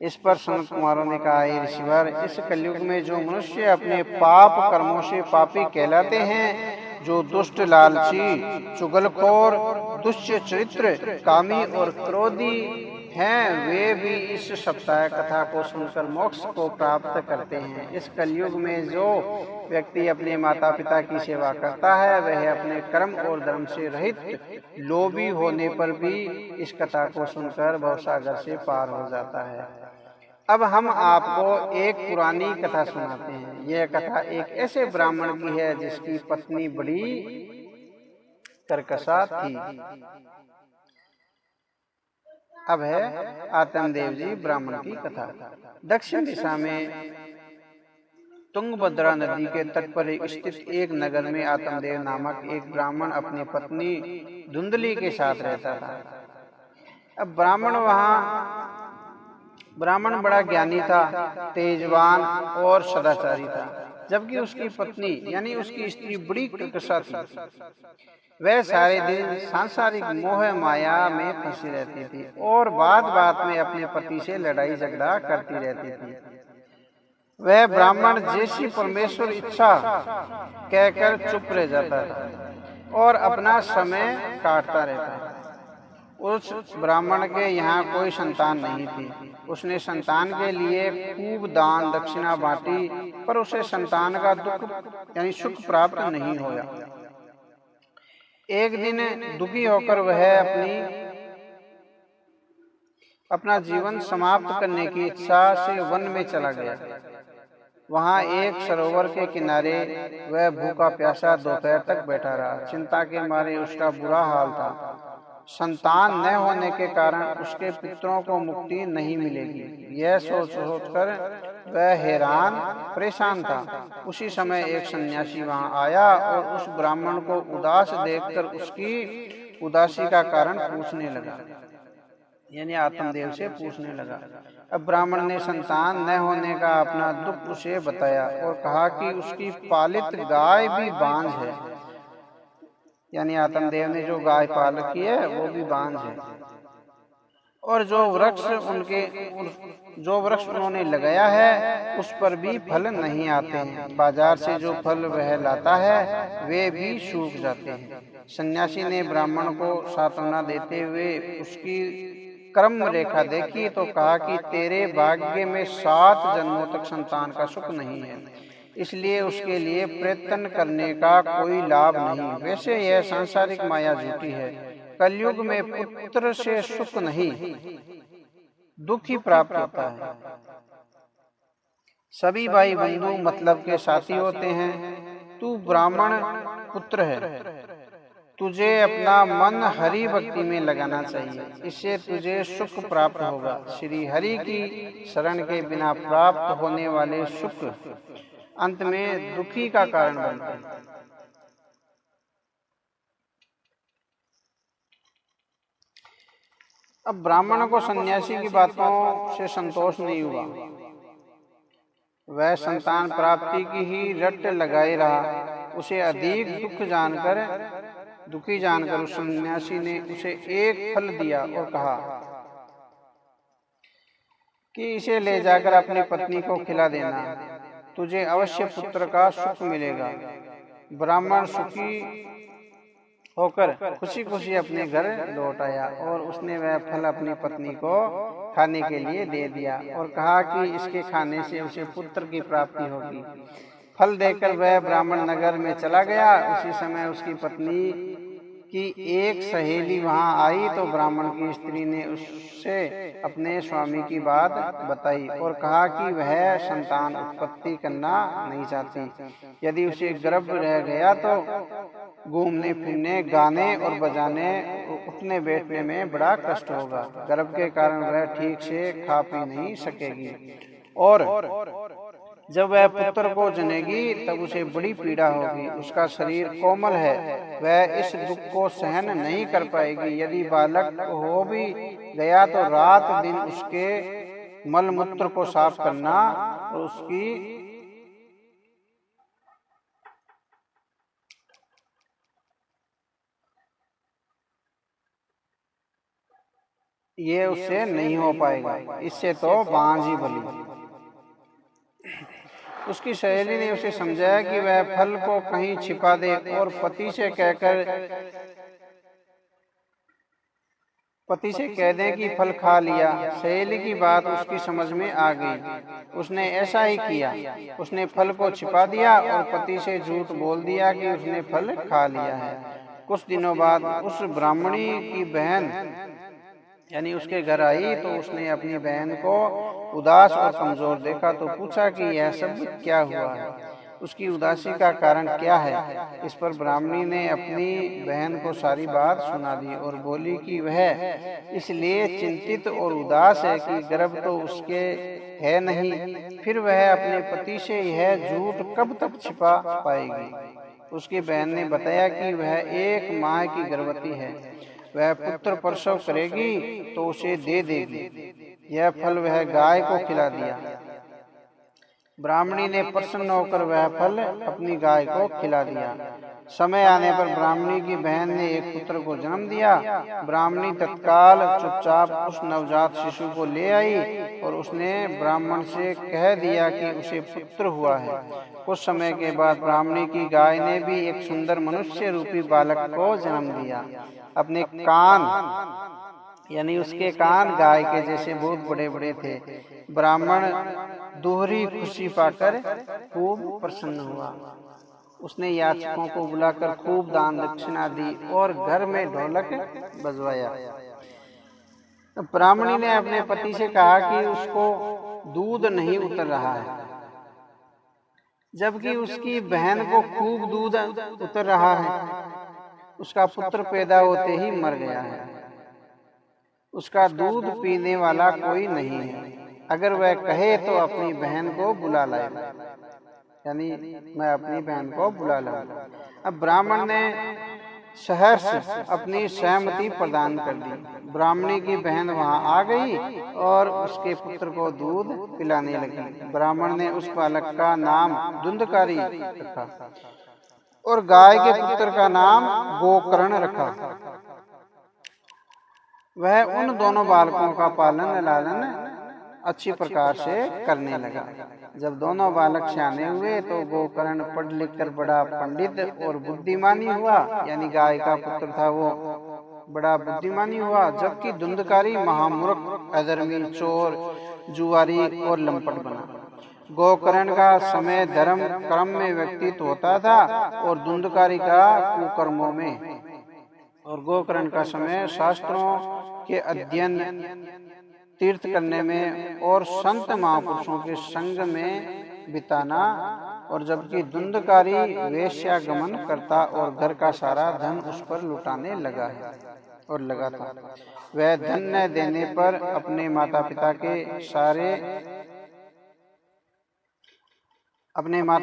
इस पर संत कुमारों ने कहा, हे ऋषिवर, इस कलयुग में जो मनुष्य अपने पाप कर्मों से पापी कहलाते हैं, जो दुष्ट, लालची, चुगलखोर, दुष्ट चरित्र, कामी और क्रोधी हैं, वे भी इस सप्ताह कथा को सुनकर मोक्ष को प्राप्त करते हैं। इस कलयुग में जो व्यक्ति अपने माता पिता की सेवा करता है, वह अपने कर्म और धर्म से रहित लोभी होने पर भी इस कथा को सुनकर भवसागर से पार हो जाता है। अब हम आपको एक पुरानी कथा सुनाते हैं। यह कथा एक ऐसे ब्राह्मण की है जिसकी पत्नी बड़ी कर्कशा थी। अब है आत्मदेव जी ब्राह्मण की कथा। दक्षिण दिशा में तुंगभद्रा नदी के तट पर स्थित एक नगर में आत्मदेव नामक एक ब्राह्मण अपनी पत्नी धुंधली के साथ रहता था। अब ब्राह्मण बड़ा ज्ञानी था, तेजवान और सदाचारी था, जबकि उसकी पत्नी यानी उसकी स्त्री बड़ी कर्कशा थी। वह सारे दिन सांसारिक मोह माया में फंसी रहती थी और बात बात में अपने पति से लड़ाई झगड़ा करती रहती थी। वह ब्राह्मण जैसी परमेश्वर इच्छा कहकर चुप रह जाता था और अपना समय काटता रहता था। उस ब्राह्मण के यहाँ कोई संतान नहीं थी। उसने संतान के लिए खूब दान दक्षिणा बांटी, पर उसे संतान का दुख यानी सुख प्राप्त नहीं हुआ। एक दिन दुखी होकर वह अपना जीवन समाप्त करने की इच्छा से वन में चला गया। वहां एक सरोवर के किनारे वह भूखा प्यासा दोपहर तक बैठा रहा। चिंता के मारे उसका बुरा हाल था। संतान न होने के कारण उसके पितरों को मुक्ति नहीं मिलेगी, यह सोच कर वह हैरान परेशान था। उसी समय एक सन्यासी वहां आया और उस ब्राह्मण को उदास देखकर उसकी उदासी का कारण पूछने लगा, यानी आत्मदेव से पूछने लगा। अब ब्राह्मण ने संतान न होने का अपना दुख उसे बताया और कहा कि उसकी पालित गाय भी बांझ है, यानी आत्मदेव ने जो गाय पाल रखी है वो भी बांझ है, और जो वृक्ष उन्होंने लगाया है उस पर भी फल नहीं आते हैं। बाजार से जो फल वह लाता है वे भी सूख जाते हैं। सन्यासी ने ब्राह्मण को सांत्वना देते हुए उसकी कर्म रेखा देखी तो कहा कि तेरे भाग्य में 7 जन्मों तक संतान का सुख नहीं है, इसलिए उसके लिए प्रयत्न करने का कोई लाभ नहीं। वैसे यह सांसारिक माया झूठी है। कलयुग में पुत्र से सुख नहीं, दुख ही प्राप्त होता है। सभी भाई बंधु मतलब के साथी होते हैं। तू ब्राह्मण पुत्र है, तुझे अपना मन हरि भक्ति में लगाना चाहिए, इससे तुझे सुख प्राप्त होगा। श्री हरि की शरण के बिना प्राप्त होने वाले सुख अंत में दुखी का कारण बनते हैं। अब ब्राह्मण को सन्यासी की बातों से संतोष नहीं हुआ। वह संतान प्राप्ति की ही रट लगाए रहा। उसे अधिक दुखी जानकर उस सन्यासी ने उसे एक फल दिया और कहा कि इसे ले जाकर अपनी पत्नी को खिला देना, तुझे अवश्य पुत्र का सुख मिलेगा। ब्राह्मण सुखी होकर खुशी खुशी अपने घर लौट आया और उसने वह फल अपनी पत्नी को खाने के लिए दे दिया और कहा कि इसके खाने से उसे पुत्र की प्राप्ति होगी। फल देकर वह ब्राह्मण नगर में चला गया। उसी समय उसकी पत्नी की एक सहेली वहां आई तो ब्राह्मण की स्त्री ने उससे अपने स्वामी की बात बताई और कहा कि वह संतान उत्पत्ति करना नहीं चाहती। यदि उसे गर्भ रह गया तो घूमने फिरने, गाने और बजाने, उठने बैठने में बड़ा कष्ट होगा। गर्भ के कारण वह ठीक से खा पी नहीं सकेगी और जब वह पुत्र को जनेगी तब उसे बड़ी पीड़ा होगी। उसका शरीर कोमल है, वह इस दुख को सहन नहीं कर पाएगी। यदि बालक हो भी गया तो रात दिन उसके मल मूत्र को साफ करना और उसकी ये उससे नहीं हो पाएगा, इससे तो बांझ ही भली। उसकी सहेली ने उसे समझाया कि वह फल को कहीं छिपा दे और पति से कह दे कि फल खा लिया। सहेली की बात उसकी समझ में आ गई। उसने ऐसा ही किया। उसने फल को छिपा दिया और पति से झूठ बोल दिया कि उसने फल खा लिया है। कुछ दिनों बाद उस ब्राह्मणी की बहन यानी उसके घर आई तो उसने अपनी बहन को उदास और कमजोर देखा तो पूछा कि यह सब क्या हुआ है, उसकी उदासी का कारण क्या है। इस पर ब्राह्मणी ने अपनी बहन को सारी बात सुना दी और बोली कि वह इसलिए चिंतित और उदास है कि गर्भ तो उसके है नहीं, फिर वह अपने पति से यह झूठ कब तक छिपा पाएगी। उसकी बहन ने बताया कि वह 1 माह की गर्भवती है, वह पुत्र प्रसव करेगी तो उसे दे देगी। यह फल वह गाय को खिला दिया। ब्राह्मणी ने प्रसन्न होकर वह फल अपनी गाय को खिला दिया। समय आने पर ब्राह्मणी की बहन ने एक पुत्र को जन्म दिया। ब्राह्मणी तत्काल चुपचाप उस नवजात शिशु को ले आई और उसने ब्राह्मण से कह दिया कि उसे पुत्र हुआ है। कुछ समय के बाद ब्राह्मणी की गाय ने भी एक सुंदर मनुष्य रूपी बालक को जन्म दिया। अपने कान यानी उसके कान गाय के जैसे बहुत बड़े बड़े थे। ब्राह्मण दोहरी खुशी पाकर खूब प्रसन्न हुआ। उसने याचकों को बुलाकर खूब दान दक्षिणा दी और घर में ढोलक बजवाया। ब्राह्मणी ने अपने पति से कहा कि उसको दूध नहीं उतर रहा है, जबकि उसकी बहन को खूब दूध उतर रहा है। उसका पुत्र पैदा होते ही मर गया है। उसका दूध पीने वाला कोई नहीं है। अगर वह कहे तो अपनी बहन को बुला लाए, यानी मैं अपनी बहन को बुला लाऊंगा। अब ब्राह्मण ने सहर्ष अपनी सहमति प्रदान कर दी। ब्राह्मणी की बहन वहां आ गई और उसके पुत्र को दूध पिलाने लगी। ब्राह्मण ने उस बालक का नाम धुंधकारी रखा और गाय के पुत्र का नाम गोकर्ण रखा। वह उन दोनों बालकों का पालन लालन अच्छी प्रकार से करने लगा। जब दोनों बालक सियाने हुए तो गोकर्ण पढ़ लिख कर बड़ा पंडित और बुद्धिमानी हुआ, यानी गाय का पुत्र था वो बड़ा बुद्धिमानी हुआ, जबकि धुंधकारी महामूर्ख, अधर्मी, चोर, जुआरी और लंपट बना। गोकर्ण का समय धर्म कर्म में व्यतीत होता था और धुंधकारी का कुकर्मों में, और गोकर्ण का समय शास्त्रों के अध्ययन, तीर्थ करने में और संत महापुरुषों के संग में बिताना, और जबकि धुंधकारी वेश्यागमन करता और घर का सारा धन उस पर लुटाने लगा है और लगा था। वह धन न देने पर अपने माता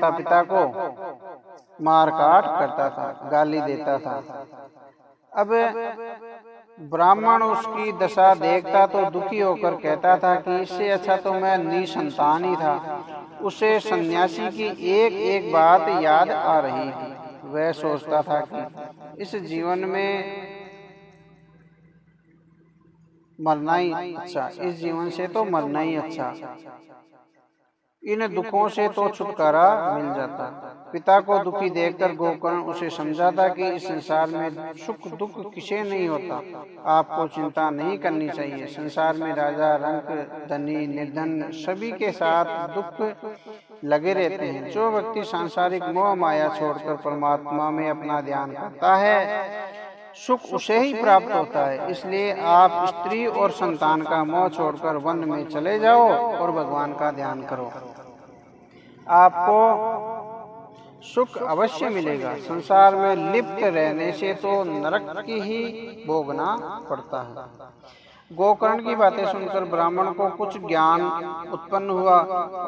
पिता को मार काट करता था, गाली देता था। अब ब्राह्मण उसकी दशा देखता तो दुखी होकर कहता था कि इससे अच्छा तो मैं निसंतान ही था। उसे सन्यासी की एक एक बात याद आ रही थी। वह सोचता था कि इस जीवन में मरना ही अच्छा, इस जीवन से तो मरना ही अच्छा, इन दुखों से तो छुटकारा मिल जाता। पिता को दुखी देखकर गोकर्ण उसे समझाता कि इस संसार में सुख दुख किसे नहीं होता, आपको चिंता नहीं करनी चाहिए। संसार में राजा, रंक, धनी, निर्धन सभी के साथ दुख लगे रहते हैं। जो व्यक्ति सांसारिक मोह माया छोड़कर परमात्मा में अपना ध्यान करता है, सुख उसे ही प्राप्त होता है। इसलिए आप स्त्री और संतान का मोह छोड़कर वन में चले जाओ और भगवान का ध्यान करो, आपको सुख अवश्य मिलेगा। संसार में लिप्त रहने से तो नरक की ही भोगना पड़ता है। गोकर्ण की बातें सुनकर ब्राह्मण को कुछ ज्ञान उत्पन्न हुआ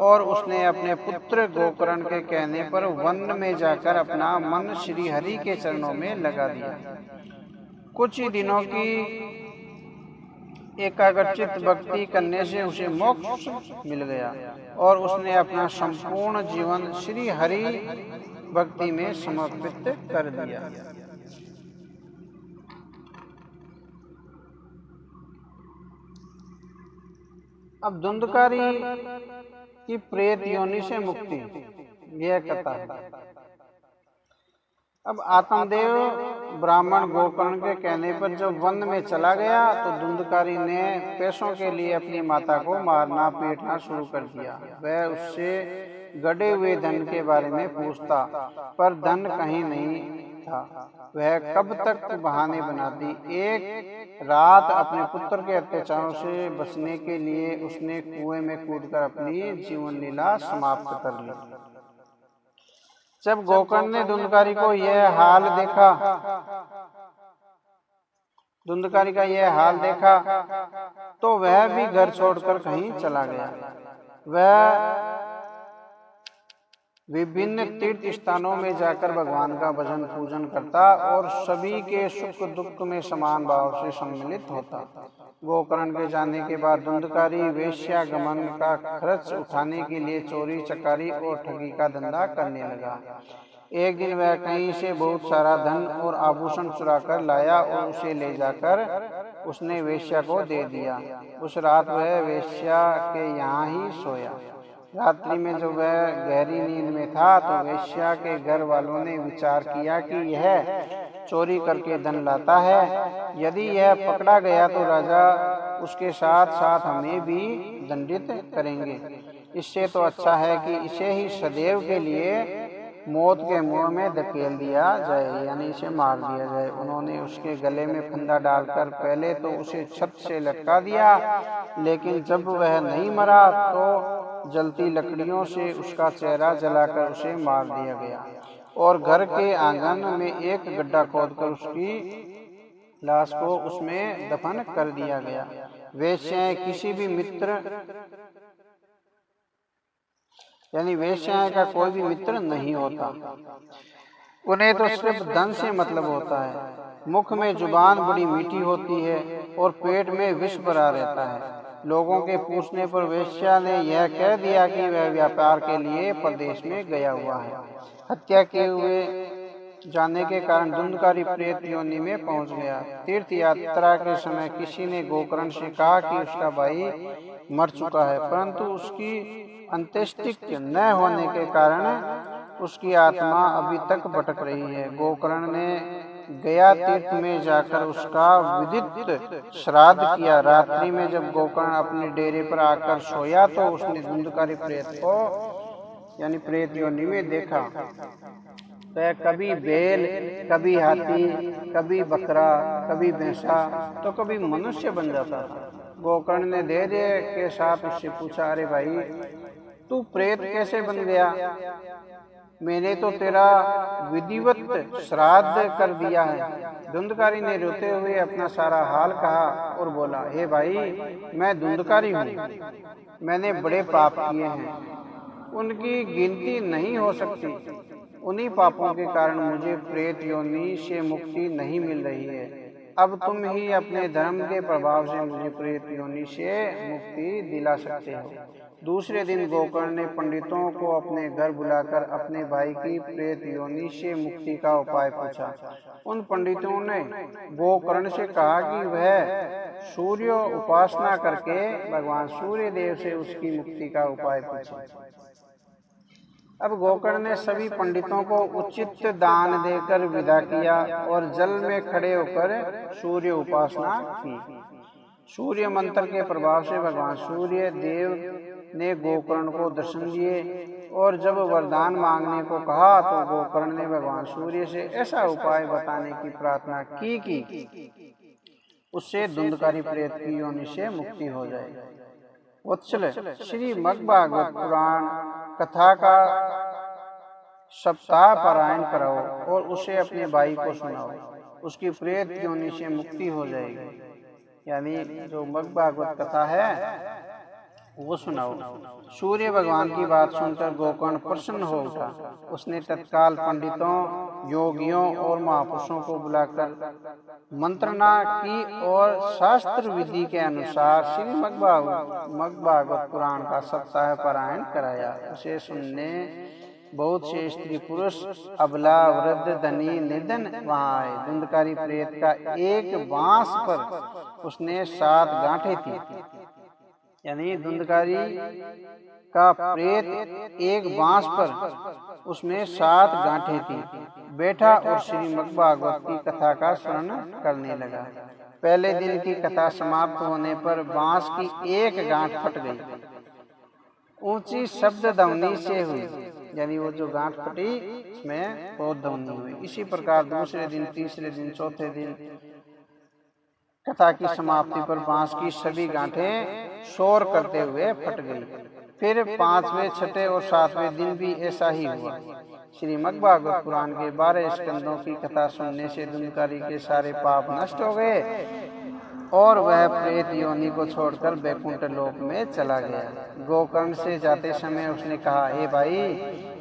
और उसने अपने पुत्र गोकर्ण के कहने पर वन में जाकर अपना मन श्री हरि के चरणों में लगा दिया। कुछ ही दिनों की एकाग्रचित भक्ति करने से उसे मोक्ष मिल गया और उसने अपना संपूर्ण जीवन श्री हरि भक्ति में समर्पित कर दिया। अब धुंधकारी की प्रेत योनि से मुक्ति, यह कथा है। अब आत्मदेव ब्राह्मण गोकर्ण के कहने पर जब वन में चला गया तो धुंधकारी ने पैसों के लिए अपनी माता को मारना पीटना शुरू कर दिया। वह उससे गड़े हुए धन के बारे में पूछता, पर धन कहीं नहीं था। वह कब तक बहाने बनाती। एक रात अपने पुत्र के अत्याचारों से बचने के लिए उसने कुएं में कूदकर अपनी जीवन लीला समाप्त कर ली। जब गोकर्ण ने धुंधकारी का यह हाल देखा तो वह भी घर छोड़कर कहीं चला गया। वह विभिन्न तीर्थ स्थानों में जाकर भगवान का भजन पूजन करता और सभी के सुख दुख में समान भाव से सम्मिलित होता। गोकर्ण के जाने के बाद धुंधकारी वेश्यागमन का खर्च उठाने के लिए चोरी चकारी और ठगी का धंधा करने लगा। एक दिन वह कहीं से बहुत सारा धन और आभूषण चुरा कर लाया और उसे ले जाकर उसने वेश्या को दे दिया। उस रात वह वेश्या के यहाँ ही सोया। रात्रि में जब वह गहरी नींद में था तो वेश्या के घर वालों ने विचार किया कि यह चोरी करके धन लाता है, यदि यह पकड़ा गया तो राजा उसके साथ साथ हमें भी दंडित करेंगे। इससे तो अच्छा है कि इसे ही सदैव के लिए मौत के मुंह में धकेल दिया जाए, यानी इसे मार दिया जाए। उन्होंने उसके गले में फंदा डालकर पहले तो उसे छत से लटका दिया, लेकिन जब वह नहीं मरा तो जलती लकड़ियों से उसका चेहरा जलाकर उसे मार दिया गया और घर के आंगन में एक गड्ढा खोदकर उसकी लाश को उसमें दफन कर दिया गया। वेश्याएं किसी भी मित्र यानी वेश्याएं का कोई भी मित्र नहीं होता। उन्हें तो सिर्फ धन से मतलब होता है। मुख में जुबान बड़ी मीठी होती है और पेट में विष भरा रहता है। लोगों के पूछने पर वेश्या ने यह कह दिया कि वह व्यापार के लिए प्रदेश में गया हुआ है। हत्या किए हुए जाने के कारण धुंधकारी प्रेत योनि में पहुंच गया। तीर्थ यात्रा के समय किसी ने गोकर्ण से कहा कि उसका भाई मर चुका है, परंतु उसकी अंत्येष्टि न होने के कारण उसकी आत्मा अभी तक भटक रही है। गोकर्ण ने गया तीर्थ में जाकर उसका विधित श्राद्ध किया। रात्रि में जब गोकर्ण अपने डेरे पर आकर सोया तो उसने धुंधकारी प्रेत को यानी प्रेत योनि में देखा। वह कभी बैल, कभी हाथी, कभी बकरा, कभी भैंसा तो कभी मनुष्य बन जाता था। गोकर्ण ने धैर्य के साथ उससे पूछा, अरे भाई, तू प्रेत कैसे बन गया? मैंने तो तेरा विधिवत श्राद्ध कर दिया है। धुंधकारी ने रोते हुए अपना सारा हाल कहा और बोला, हे भाई, मैं धुंधकारी हूँ। मैंने बड़े पाप किए हैं, उनकी गिनती नहीं हो सकती। उन्हीं पापों के कारण मुझे प्रेत योनि से मुक्ति नहीं मिल रही है। अब तुम ही अपने धर्म के प्रभाव से मुझे प्रेत योनि से मुक्ति दिला सकते हो। दूसरे दिन गोकर्ण ने पंडितों को अपने घर बुलाकर अपने भाई की प्रेत योनि से मुक्ति का उपाय पूछा। उन पंडितों ने गोकर्ण से कहा कि वह सूर्य उपासना करके भगवान सूर्य देव से उसकी मुक्ति का उपाय पूछे। अब गोकर्ण ने सभी पंडितों को उचित दान देकर विदा किया और जल में खड़े होकर सूर्य उपासना की। सूर्य मंत्र के प्रभाव से भगवान सूर्य देव ने गोकर्ण को दर्शन दिए और जब वरदान मांगने को कहा तो गोकर्ण ने भगवान सूर्य से ऐसा उपाय बताने की प्रार्थना की कि उससे धुंधकारी प्रेत की योनि से मुक्ति हो जाए। वत्सल, श्रीमद् भागवत पुराण कथा का सप्ताह पारायण कराओ और उसे अपने भाई को सुनाओ। उसकी प्रेत योनि से मुक्ति हो जाएगी। यानी जो मग भागवत कथा है वो सुनाओ। सूर्य भगवान की बात सुनकर गोकर्ण प्रसन्न हो उठा। उसने तत्काल पंडितों, योगियों और महापुरुषों को बुलाकर मंत्रणा की और शास्त्र विधि के अनुसार श्रीमद् भागवत पुराण का सप्ताह पारायण कराया। उसे सुनने बहुत से स्त्री पुरुष, अबला, वृद्ध, धनी, निर्धन वहां आए। धुंधकारी प्रेत का एक बांस पर उसने 7 गांठें थी। यानी धुंधकारी का प्रेत एक बांस पर उसमें 7 गांठें थी बैठा और श्रीमद् भागवत की कथा का श्रवण करने लगा। पहले दिन की कथा समाप्त होने पर बांस की एक गांठ फट गई, ऊंची शब्द ध्वनि से हुई। यानी वो जो गांठ फटी उसमें बहुत ध्वनि हुई। इसी प्रकार दूसरे दिन, तीसरे दिन, चौथे दिन कथा की समाप्ति पर बांस की सभी गांठें शोर करते हुए फट गई। फिर 5वें, 6ठे और 7वें दिन भी ऐसा ही हुआ। श्रीमद् भागवत पुराण के 12 स्कंदों की कथा सुनने से धुंधकारी के सारे पाप नष्ट हो गए और वह प्रेत योनि को छोड़कर बैकुंठ लोक में चला गया। गोकर्ण से जाते समय उसने कहा, हे भाई,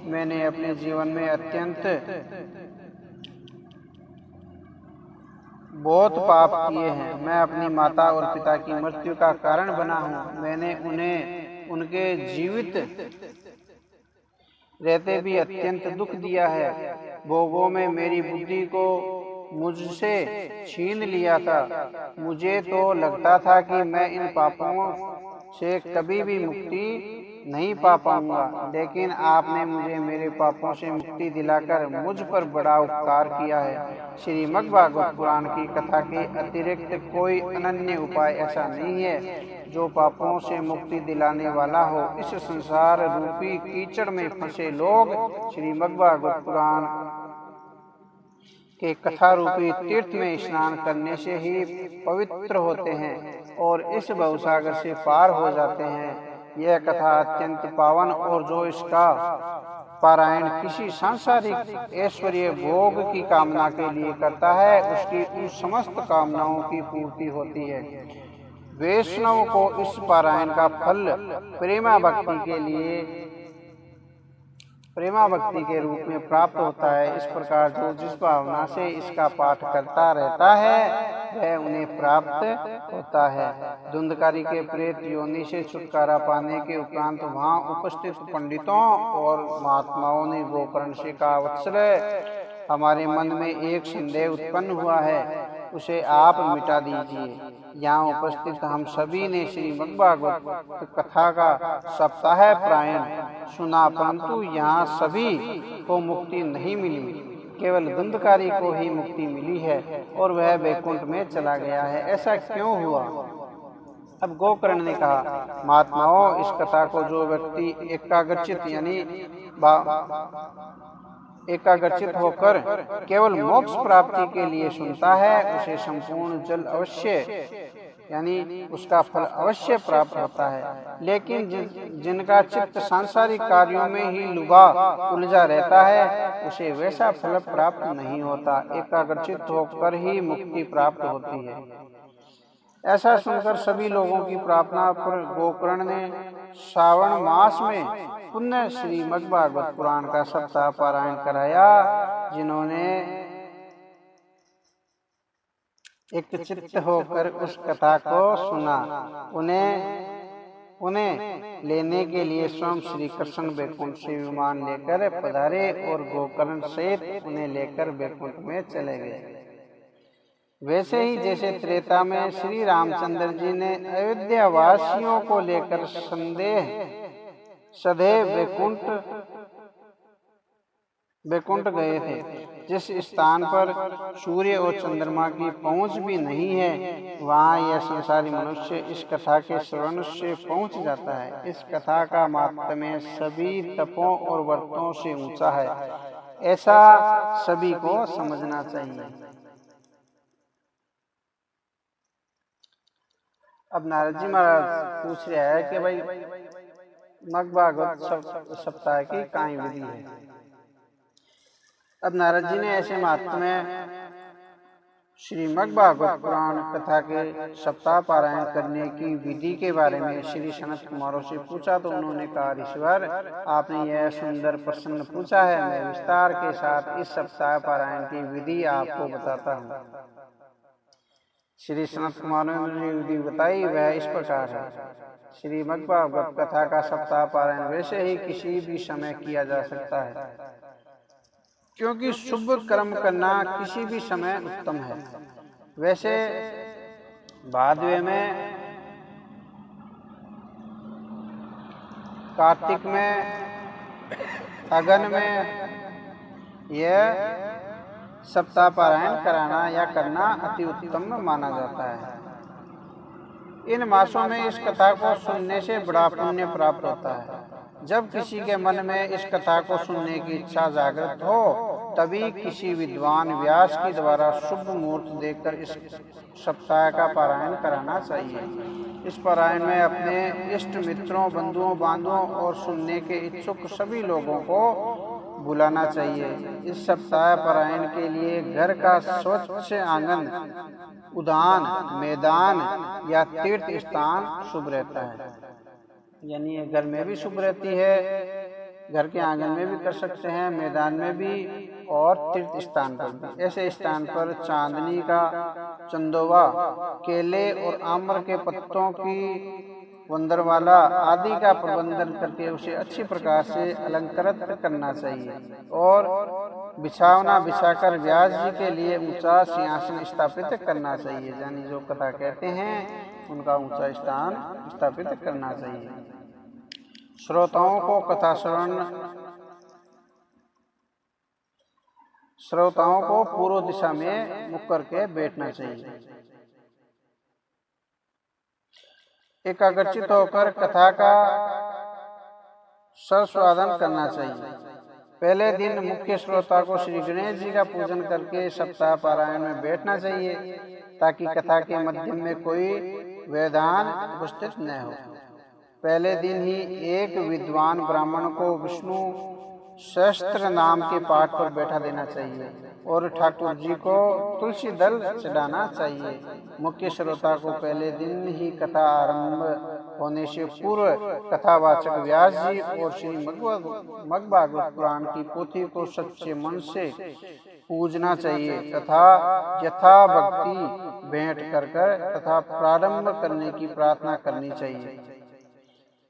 मैंने अपने जीवन में अत्यंत बहुत पाप किए हैं। मैं अपनी माता और पिता की मृत्यु का कारण बना हूँ। मैंने उन्हें उनके जीवित रहते भी अत्यंत दुख दिया है। भोगों में मेरी बुद्धि को मुझसे छीन लिया था। मुझे तो लगता था कि मैं इन पापों से कभी भी मुक्ति नहीं पा पाऊंगा, लेकिन आपने मुझे मेरे पापों से मुक्ति दिलाकर मुझ पर बड़ा उपकार किया है। श्रीमद् भागवत पुराण की कथा के अतिरिक्त कोई अनन्य उपाय ऐसा नहीं है जो पापों से मुक्ति दिलाने वाला हो। इस संसार रूपी कीचड़ में फंसे लोग श्रीमद् भागवत पुराण के कथा रूपी तीर्थ में स्नान करने से ही पवित्र होते हैं और इस भवसागर से पार हो जाते हैं। यह कथा अत्यंत पावन और जो इसका पारायण किसी सांसारिक ऐश्वर्य भोग की कामना के लिए करता है, उसकी उन समस्त कामनाओं की पूर्ति होती है। वैष्णव को इस पारायण का फल प्रेमा भक्ति के लिए प्रेमा भक्ति के रूप में प्राप्त होता है। इस प्रकार जो जिस भावना से इसका पाठ करता रहता है वह उन्हें प्राप्त होता है। धुंधकारी के प्रेत योनि से छुटकारा पाने के उपरांत वहां उपस्थित पंडितों और महात्माओं ने गोकर्ण से कहा, वत्सल, हमारे मन में एक संदेह उत्पन्न हुआ है, उसे आप मिटा दीजिए। यहाँ उपस्थित हम सभी ने श्रीमद्भागवत कथा का सप्ताह प्रायण सुना, परंतु यहाँ सभी को मुक्ति नहीं मिली, केवल धुंधकारी को ही मुक्ति मिली है और वह वैकुंठ में चला गया है। ऐसा क्यों हुआ? अब गोकर्ण ने कहा, महात्माओं, इस कथा को जो व्यक्ति एकाग्रचित यानी एकाग्रचित होकर केवल मोक्ष प्राप्ति के लिए सुनता है, उसे संपूर्ण जल अवश्य यानी उसका फल अवश्य प्राप्त होता है। लेकिन जिनका चित्त सांसारिक कार्यों में ही लुभा उलझा रहता है, उसे वैसा फल प्राप्त नहीं होता। एकाग्रचित होकर ही मुक्ति प्राप्त होती है। ऐसा सुनकर सभी लोगों की प्रार्थना पर गोकर्ण ने श्रावण मास में पुण्य श्रीमद्भागवत पुराण का सप्ताह पारायण कराया। जिन्होंने एक चित्त होकर उस कथा को सुना, उन्हें लेने के लिए स्वयं श्री कृष्ण वैकुंठ से विमान लेकर पधारे और गोकर्ण सहित उन्हें लेकर वैकुंठ में चले गए। वैसे ही जैसे त्रेता में श्री रामचंद्र जी ने अयोध्या वासियों को लेकर सदैव वैकुंठ गए थे, जिस स्थान पर सूर्य और चंद्रमा की पहुंच भी नहीं है, वहां यह संसारी मनुष्य इस कथा के श्रवण से पहुंच जाता है। इस कथा का माहात्म्य सभी तपों और व्रतों से ऊंचा है, ऐसा सभी को समझना चाहिए। अब नारद जी महाराज पूछ रहे हैं कि भाई मद्भागवत सप्ताह की काई विधि है। अब नारद जी ने ऐसे महात्म्य श्रीमद्भागवत पुराण कथा के सप्ताह पारायण करने की विधि के बारे में श्री सनत कुमारों से पूछा, तो उन्होंने कहा, ऋषिवर, आपने यह सुंदर प्रश्न पूछा है, मैं विस्तार के साथ इस सप्ताह पारायण की विधि आपको बताता हूँ। श्री सनत कुमार ने विधि बताई, वह इस प्रकार है। श्रीमद्भागवत कथा का सप्ताह पारायण वैसे ही किसी भी समय किया जा सकता है, क्योंकि शुभ कर्म करना किसी भी समय उत्तम है। वैसे भादवे में, कार्तिक में, अगन में यह सप्ताह पारायण कराना या करना अति उत्तम माना जाता है। इन मासों में इस कथा को सुनने से बड़ा पुण्य प्राप्त होता है। जब किसी के मन में इस कथा को सुनने की इच्छा जागृत हो, तभी किसी विद्वान व्यास के द्वारा शुभ मुहूर्त देखकर इस सप्ताह का पारायण कराना चाहिए। इस पारायण में अपने इष्ट मित्रों, बंधुओं, बांधवों और सुनने के इच्छुक सभी लोगों को बुलाना चाहिए। इस सप्ताह पारायण के लिए घर का स्वच्छ आंगन, उद्यान, मैदान या तीर्थ स्थान शुभ रहता है। यानी घर में भी शुभ रहती है, घर के आंगन में भी कर सकते हैं, मैदान में भी और तीर्थ स्थान पर भी। ऐसे स्थान पर चांदनी का चंदोवा, केले और आम्र के पत्तों की वंदरवाला आदि का प्रबंधन करके उसे अच्छी प्रकार से अलंकृत करना चाहिए और बिछावना बिछाकर व्यास जी के लिए ऊंचा सिंहासन स्थापित करना चाहिए। यानी जो कथा कहते हैं उनका ऊंचा स्थान स्थापित करना चाहिए। श्रोताओं को कथा श्रोताओं को पूर्व दिशा में मुख करके बैठना चाहिए। एकाग्रचित होकर कथा का सर्वस्वादन करना चाहिए। पहले दिन मुख्य श्रोता को श्री गणेश जी का पूजन करके सप्ताह पारायण में बैठना चाहिए, ताकि कथा के मध्यम में कोई व्यवधान उपस्थित न हो। पहले दिन ही एक विद्वान ब्राह्मण को विष्णु सहस्त्र नाम के पाठ पर बैठा देना चाहिए और ठाकुर जी को तुलसी दल चढ़ाना चाहिए। मुख्य श्रोता को पहले दिन ही कथा आरंभ होने से पूर्व कथावाचक व्यास जी और श्री मद्भागवत पुराण की पोथी को सच्चे मन से पूजना चाहिए तथा यथा भक्ति भेंट कर तथा प्रारंभ करने की प्रार्थना करनी चाहिए।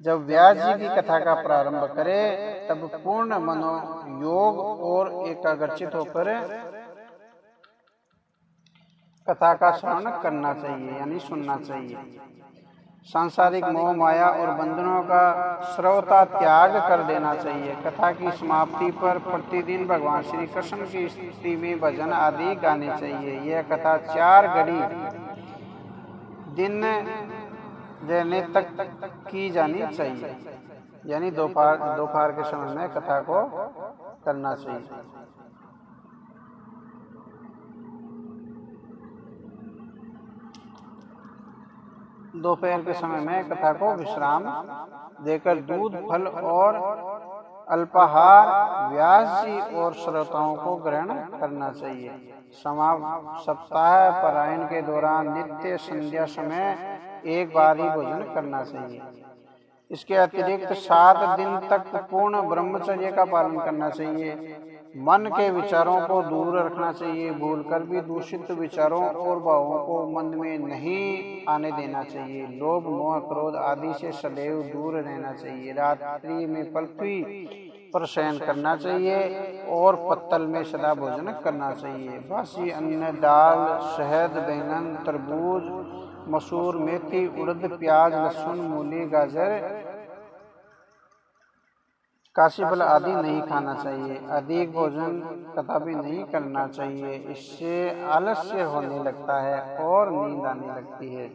जब व्यास जी की कथा का प्रारंभ करे तब पूर्ण मनोयोग और एकाग्रचित होकर कथा का श्रवण करना चाहिए यानी सुनना चाहिए। सांसारिक मोह माया और बंधनों का श्रोता त्याग कर देना चाहिए। कथा की समाप्ति पर प्रतिदिन भगवान श्री कृष्ण की स्तुति में भजन आदि गाने चाहिए। यह कथा 4 घड़ी दिन देने तक की जानी चाहिए यानी दोपहर के समय में कथा को करना चाहिए। दोपहर के समय में कथा को विश्राम देकर दूध फल और अल्पाहार व्यास जी और श्रोताओं को ग्रहण करना चाहिए। सप्ताह पारायण के दौरान नित्य संध्या समय एक बार ही भोजन करना चाहिए। इसके अतिरिक्त 7 दिन तक पूर्ण ब्रह्मचर्य का पालन करना चाहिए। मन के विचारों को दूर रखना चाहिए। भूलकर भी दूषित विचारों और भावों को मन में नहीं आने देना चाहिए। लोभ मोह क्रोध आदि से सदैव दूर रहना चाहिए। रात्रि में पृथ्वी पर शयन करना चाहिए और पत्तल में सदा भोजन करना चाहिए। बासी अन्न दाल शहद बैंगन तरबूज मसूर मेथी उड़द प्याज लहसुन मूली गाजर काशी फल आदि नहीं खाना चाहिए। अधिक भोजन कदापि नहीं करना चाहिए। इससे आलस्य होने लगता है और नींद आने लगती है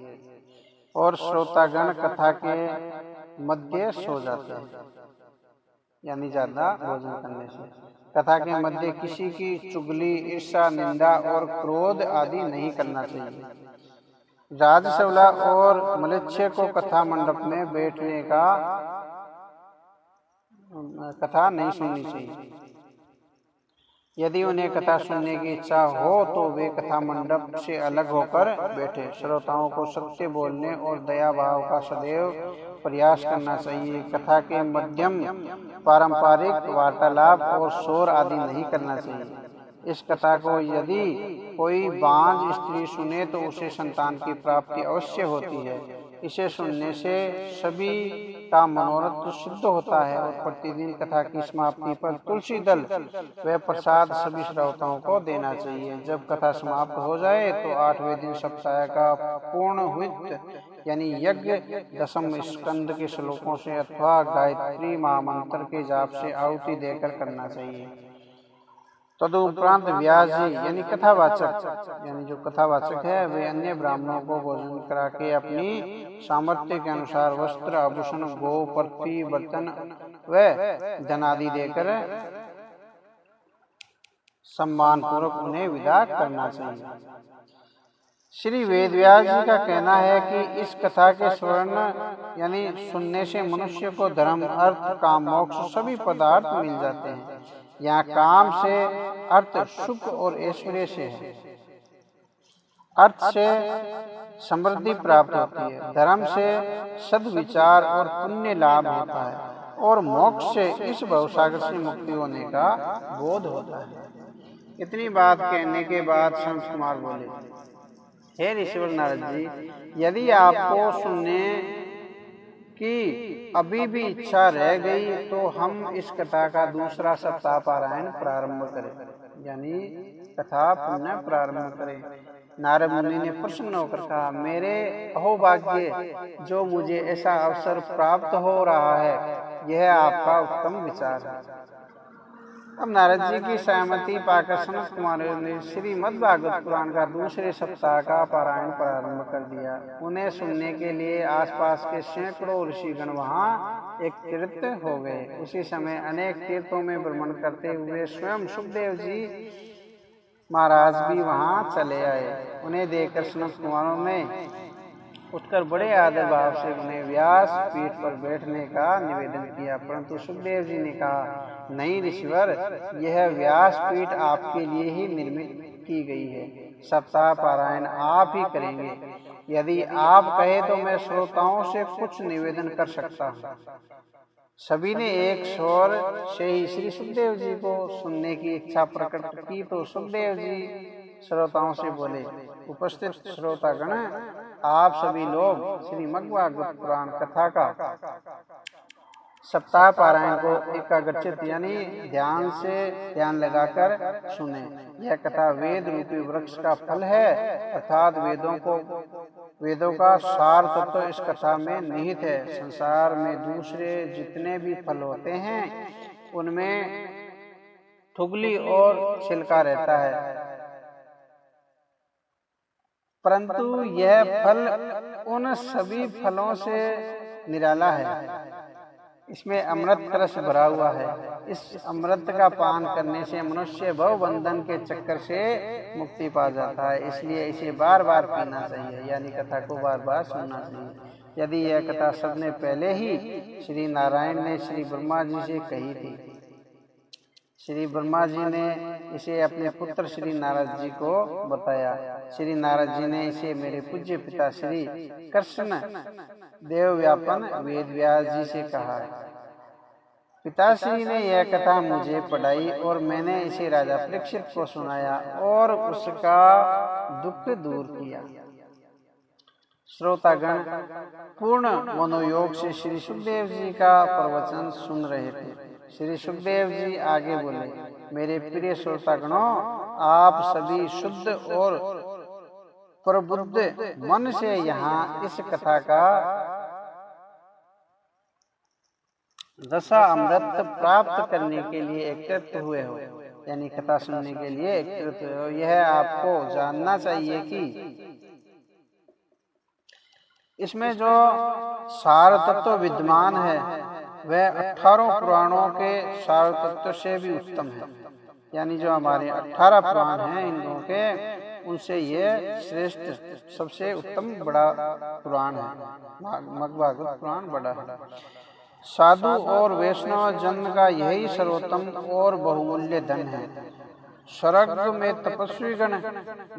और श्रोतागण कथा के मध्य सो जाते हैं यानी ज्यादा भोजन करने से। कथा के मध्य किसी की चुगली ईर्ष्या निंदा और क्रोध आदि नहीं करना चाहिए। राजसवला और मलेच्छ को कथा मंडप में बैठने का कथा नहीं सुननी चाहिए। यदि उन्हें कथा सुनने की इच्छा हो तो वे कथा मंडप से अलग होकर बैठे। श्रोताओं को सत्य बोलने और दया भाव का सदैव प्रयास करना चाहिए। कथा के मध्यम पारंपरिक वार्तालाप और शोर आदि नहीं करना चाहिए। इस कथा को यदि कोई बांझ स्त्री सुने तो उसे संतान की प्राप्ति अवश्य होती है। इसे सुनने से सभी का मनोरथ सिद्ध होता है और प्रतिदिन कथा की समाप्ति पर तुलसी दल व प्रसाद सभी श्रोताओं को देना चाहिए। जब कथा समाप्त हो जाए तो 8वें दिन सप्ताह का पूर्णाहुति यानी यज्ञ दशम स्कंद के श्लोकों से अथवा गायत्री महामंत्र के जाप से आहुति देकर करना चाहिए। तदुपरांत व्यास जी यानी कथावाचक यानी जो कथावाचक है वे अन्य ब्राह्मणों को भोजन करा के अपनी सामर्थ्य के अनुसार वस्त्र आभूषण गो पृथ्वी बर्तन व धनादि देकर सम्मान पूर्वक उन्हें विदा करना चाहिए। श्री वेदव्यास जी का कहना है कि इस कथा के स्वर्ण यानी सुनने से मनुष्य को धर्म अर्थ काम मोक्ष सभी पदार्थ मिल जाते हैं। यहाँ काम से अर्थ सुख और ऐश्वर्य से है। अर्थ से समृद्धि प्राप्त होती है। धर्म से सद्विचार और पुण्य लाभ होता है और मोक्ष से इस भवसागर से मुक्ति होने का बोध होता है। इतनी बात कहने के बाद संत कुमार बोले, हे ऋषिवर नारद जी, यदि आपको सुनने की अभी भी इच्छा रह गई तो हम इस कथा का दूसरा सप्ताह पारायण प्रारंभ करें यानी कथा पुनः प्रारंभ करें। नारद मुनि ने प्रसन्न होकर कहा, मेरे अहोभाग्य जो मुझे ऐसा अवसर प्राप्त हो रहा है, यह आपका उत्तम विचार है। अब नारद जी की सहमति पाकर सनत कुमार ने श्रीमद् भागवत पुराण का दूसरे सप्ताह का पारायण प्रारंभ कर दिया। उन्हें सुनने के लिए आसपास के सैकड़ों ऋषिगण वहां एकत्रित हो गए। उसी समय अनेक तीर्थों में भ्रमण करते हुए स्वयं सुखदेव जी महाराज भी वहां चले आए। उन्हें देखकर सनत कुमारों ने उठकर बड़े आदर भाव से उन्हें व्यास पीठ पर बैठने का निवेदन किया, परंतु सुखदेव जी ने कहा, नहीं ऋषिवर, यह व्यास पीठ आपके लिए ही निर्मित की गई है। सप्ताह पारायण आप ही करेंगे। यदि आप कहे तो मैं श्रोताओं से कुछ निवेदन कर सकता हूँ। सभी ने एक स्वर से ही श्री सुखदेव जी को सुनने की इच्छा प्रकट की तो सुखदेव जी श्रोताओं से बोले, उपस्थित श्रोतागण, आप सभी लोग श्रीमद् भागवत पुराण कथा का सप्ताह पारायण को एकाग्रचित यानी ध्यान लगाकर सुने। यह कथा वेद रूपी वृक्ष का फल है, अर्थात वेदों का सार तत्व इस कथा में निहित है। संसार में दूसरे जितने भी फल होते हैं उनमें ठुगली और छिलका रहता है, परंतु यह फल उन सभी फलों से निराला है। इसमें अमृत रस भरा हुआ है। इस अमृत का पान करने से मनुष्य भव बंधन के चक्कर से मुक्ति पा जाता है। इसलिए इसे बार बार पीना चाहिए, यानी कथा को बार बार सुनना चाहिए। यदि यह कथा सबने पहले ही श्री नारायण ने श्री ब्रह्मा जी से कही थी, श्री ब्रह्मा जी ने इसे अपने पुत्र श्री नारद जी को बताया। श्री नारद जी ने इसे मेरे पूज्य पिता श्री कृष्ण देव व्यापन वेद व्यास जी से कहा। पिताश्री ने यह कथा मुझे पढ़ाई और मैंने इसे राजा परीक्षित को सुनाया और उसका दुख दूर किया। श्रोतागण पूर्ण मनोयोग से श्री सुखदेव जी का प्रवचन सुन रहे थे। श्री सुखदेव जी आगे बोले, मेरे प्रिय श्रोतागणों, आप सभी शुद्ध और प्रबुद्ध मन से यहाँ इस कथा का रसा अमृत प्राप्त करने के लिए एकत्रित हुए हो, यानी कथा सुनने के लिए एकत्रित हुए हो। यह आपको जानना चाहिए कि इसमें जो सार तत्व विद्यमान है वह 18 पुराणों के सार तत्व से भी उत्तम है। यानी जो हमारे 18 पुराण हैं हिंदुओं के, उनसे ये श्रेष्ठ सबसे उत्तम बड़ा पुराण है। भागवत पुराण बड़ा है। साधु और वैष्णव जन का यही सर्वोत्तम और बहुमूल्य धन है। स्वर्ग में तपस्वी गण,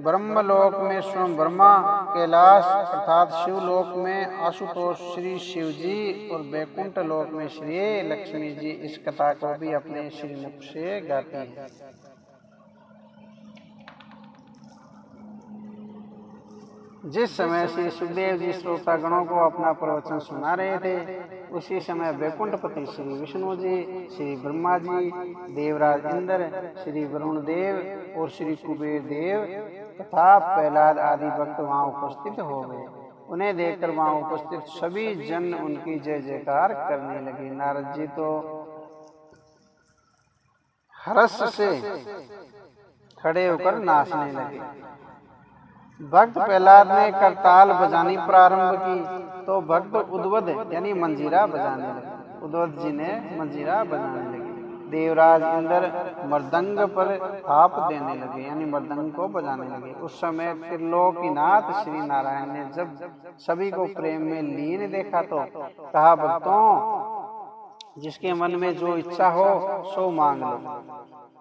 ब्रह्मलोक में स्वयं ब्रह्मा, कैलाश अर्थात शिवलोक में आशुतोष श्री शिव जी और वैकुंठ लोक में श्री लक्ष्मी जी इस कथा को भी अपने श्रीमुख से गाती है। जिस समय श्री सुखदेव जी श्रोतागणों को अपना प्रवचन सुना रहे थे, उसी समय वैकुंठपति श्री विष्णु जी, श्री ब्रह्मा जी, देवराज इंद्र, श्री वरुण देव और श्री कुबेर देव तथा प्रहलाद आदि भक्त वहां उपस्थित हो गए। उन्हें देखकर वहां उपस्थित सभी जन उनकी जय जयकार करने लगे। नारद जी तो हर्ष से खड़े होकर नाचने लगे। भक्त प्रहलाद ने करताल बजानी प्रारंभ की तो भक्त उद्वद यानी मंजीरा बजाने लगे। उद्वद जी ने मंजीरा बजाने लगे। देवराज इंद्र मृदंग पर थाप देने लगे, यानी मृदंग को बजाने लगे। उस समय त्रिलोकीनाथ श्री नारायण ने जब सभी को प्रेम में लीन देखा तो कहा, भक्तों, जिसके मन में जो इच्छा हो सो मांग लो।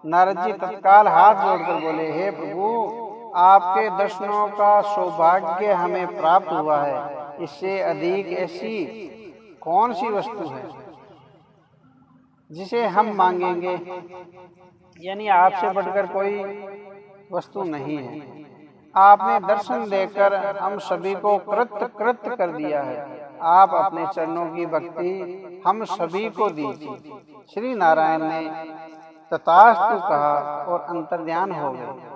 नारद जी तत्काल हाथ जोड़कर बोले, हे प्रभु, आपके दर्शनों का सौभाग्य हमें प्राप्त हुआ है। इससे अधिक ऐसी कौन सी वस्तु है जिसे हम मांगेंगे, यानी आपसे बढ़कर कोई वस्तु नहीं है। आपने दर्शन देकर हम सभी को कृत कर दिया है। आप अपने चरणों की भक्ति हम सभी को दीजिए। श्री नारायण ने तथास्तु कहा और अंतर्ध्यान हो गए।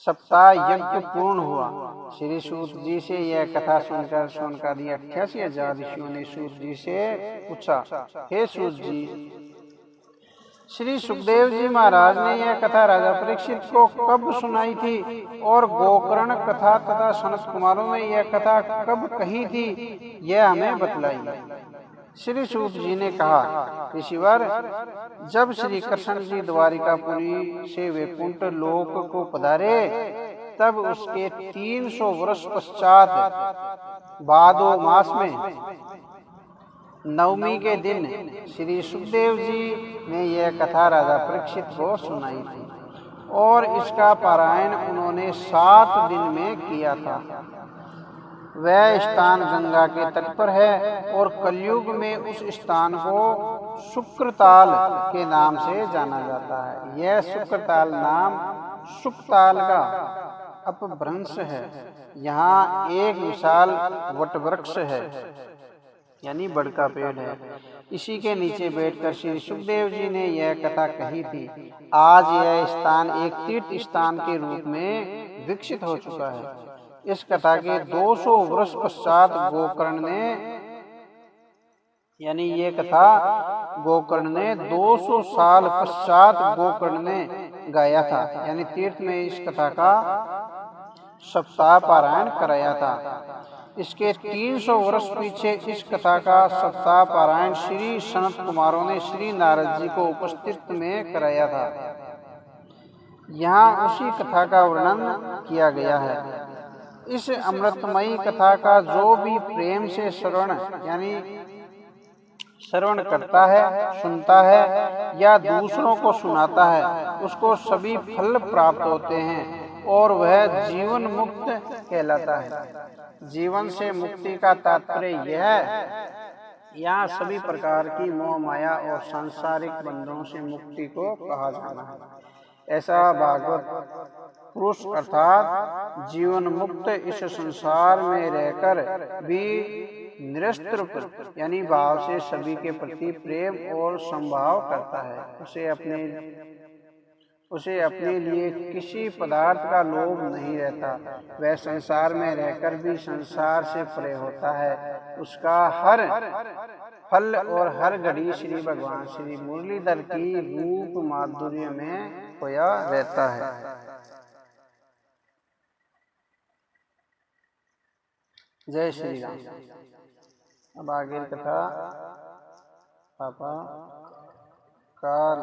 सप्ताह यज्ञ पूर्ण हुआ। श्री सूत जी से यह कथा सुनकर शौनकादि 88,000 ऋषियों ने सूत जी से पूछा, हे सूत जी, श्री सुखदेव जी महाराज ने यह कथा राजा परीक्षित को कब सुनाई थी और गोकर्ण कथा तथा सनत कुमारों ने यह कथा कब कही थी, यह हमें बतलाइए। श्री सूत जी ने कहा, ऋषिवर, जब श्री कृष्ण जी द्वारिकापुरी से वैकुंठ लोक को पधारे तब उसके 300 वर्ष पश्चात भादो मास में नवमी के दिन श्री सुखदेव जी ने यह कथा राजा परीक्षित को सुनाई थी और इसका पारायण उन्होंने 7 दिन में किया था। वह स्थान गंगा के तट पर है और कलयुग में उस स्थान को शुक्रताल के नाम से जाना जाता है। यह शुक्रताल नाम शुकताल का अपभ्रंश है। यहाँ एक विशाल वटवृक्ष है, यानी बड़ का पेड़ है। इसी के नीचे बैठकर श्री सुखदेव जी ने यह कथा कही थी। आज यह स्थान एक तीर्थ स्थान के रूप में विकसित हो चुका है। इस कथा के 200 वर्ष पश्चात गोकर्ण ने, यानी ये कथा गोकर्ण ने 200 साल पश्चात गोकर्ण ने गाया था, यानी तीर्थ में इस कथा का सप्ताह पारायण कराया था। इसके 300 वर्ष पीछे इस कथा का सप्ताह पारायण श्री सनत कुमारों ने श्री नारद जी को उपस्थित में कराया था। यहाँ उसी कथा का वर्णन किया गया है। इस अमृतमयी कथा का जो भी प्रेम से श्रवण करता है, सुनता है या दूसरों को सुनाता है, उसको सभी फल प्राप्त होते हैं और वह जीवन मुक्त कहलाता है। जीवन से मुक्ति का तात्पर्य यह है, यहाँ सभी प्रकार की मोह माया और सांसारिक बंधनों से मुक्ति को कहा जाना है। ऐसा भागवत पुरुष अर्थात जीवन मुक्त इस संसार में रहकर भी निरस्त्र यानी भाव से सभी के प्रति प्रेम और संभाव करता है। उसे अपने लिए किसी पदार्थ का लोभ नहीं रहता। वह संसार में रहकर भी संसार से परे होता है। उसका हर फल और हर घड़ी श्री भगवान श्री मुरलीधर की रूप माधुर्य में खोया रहता है। जय श्री राम। अब आगे कथा पापा काल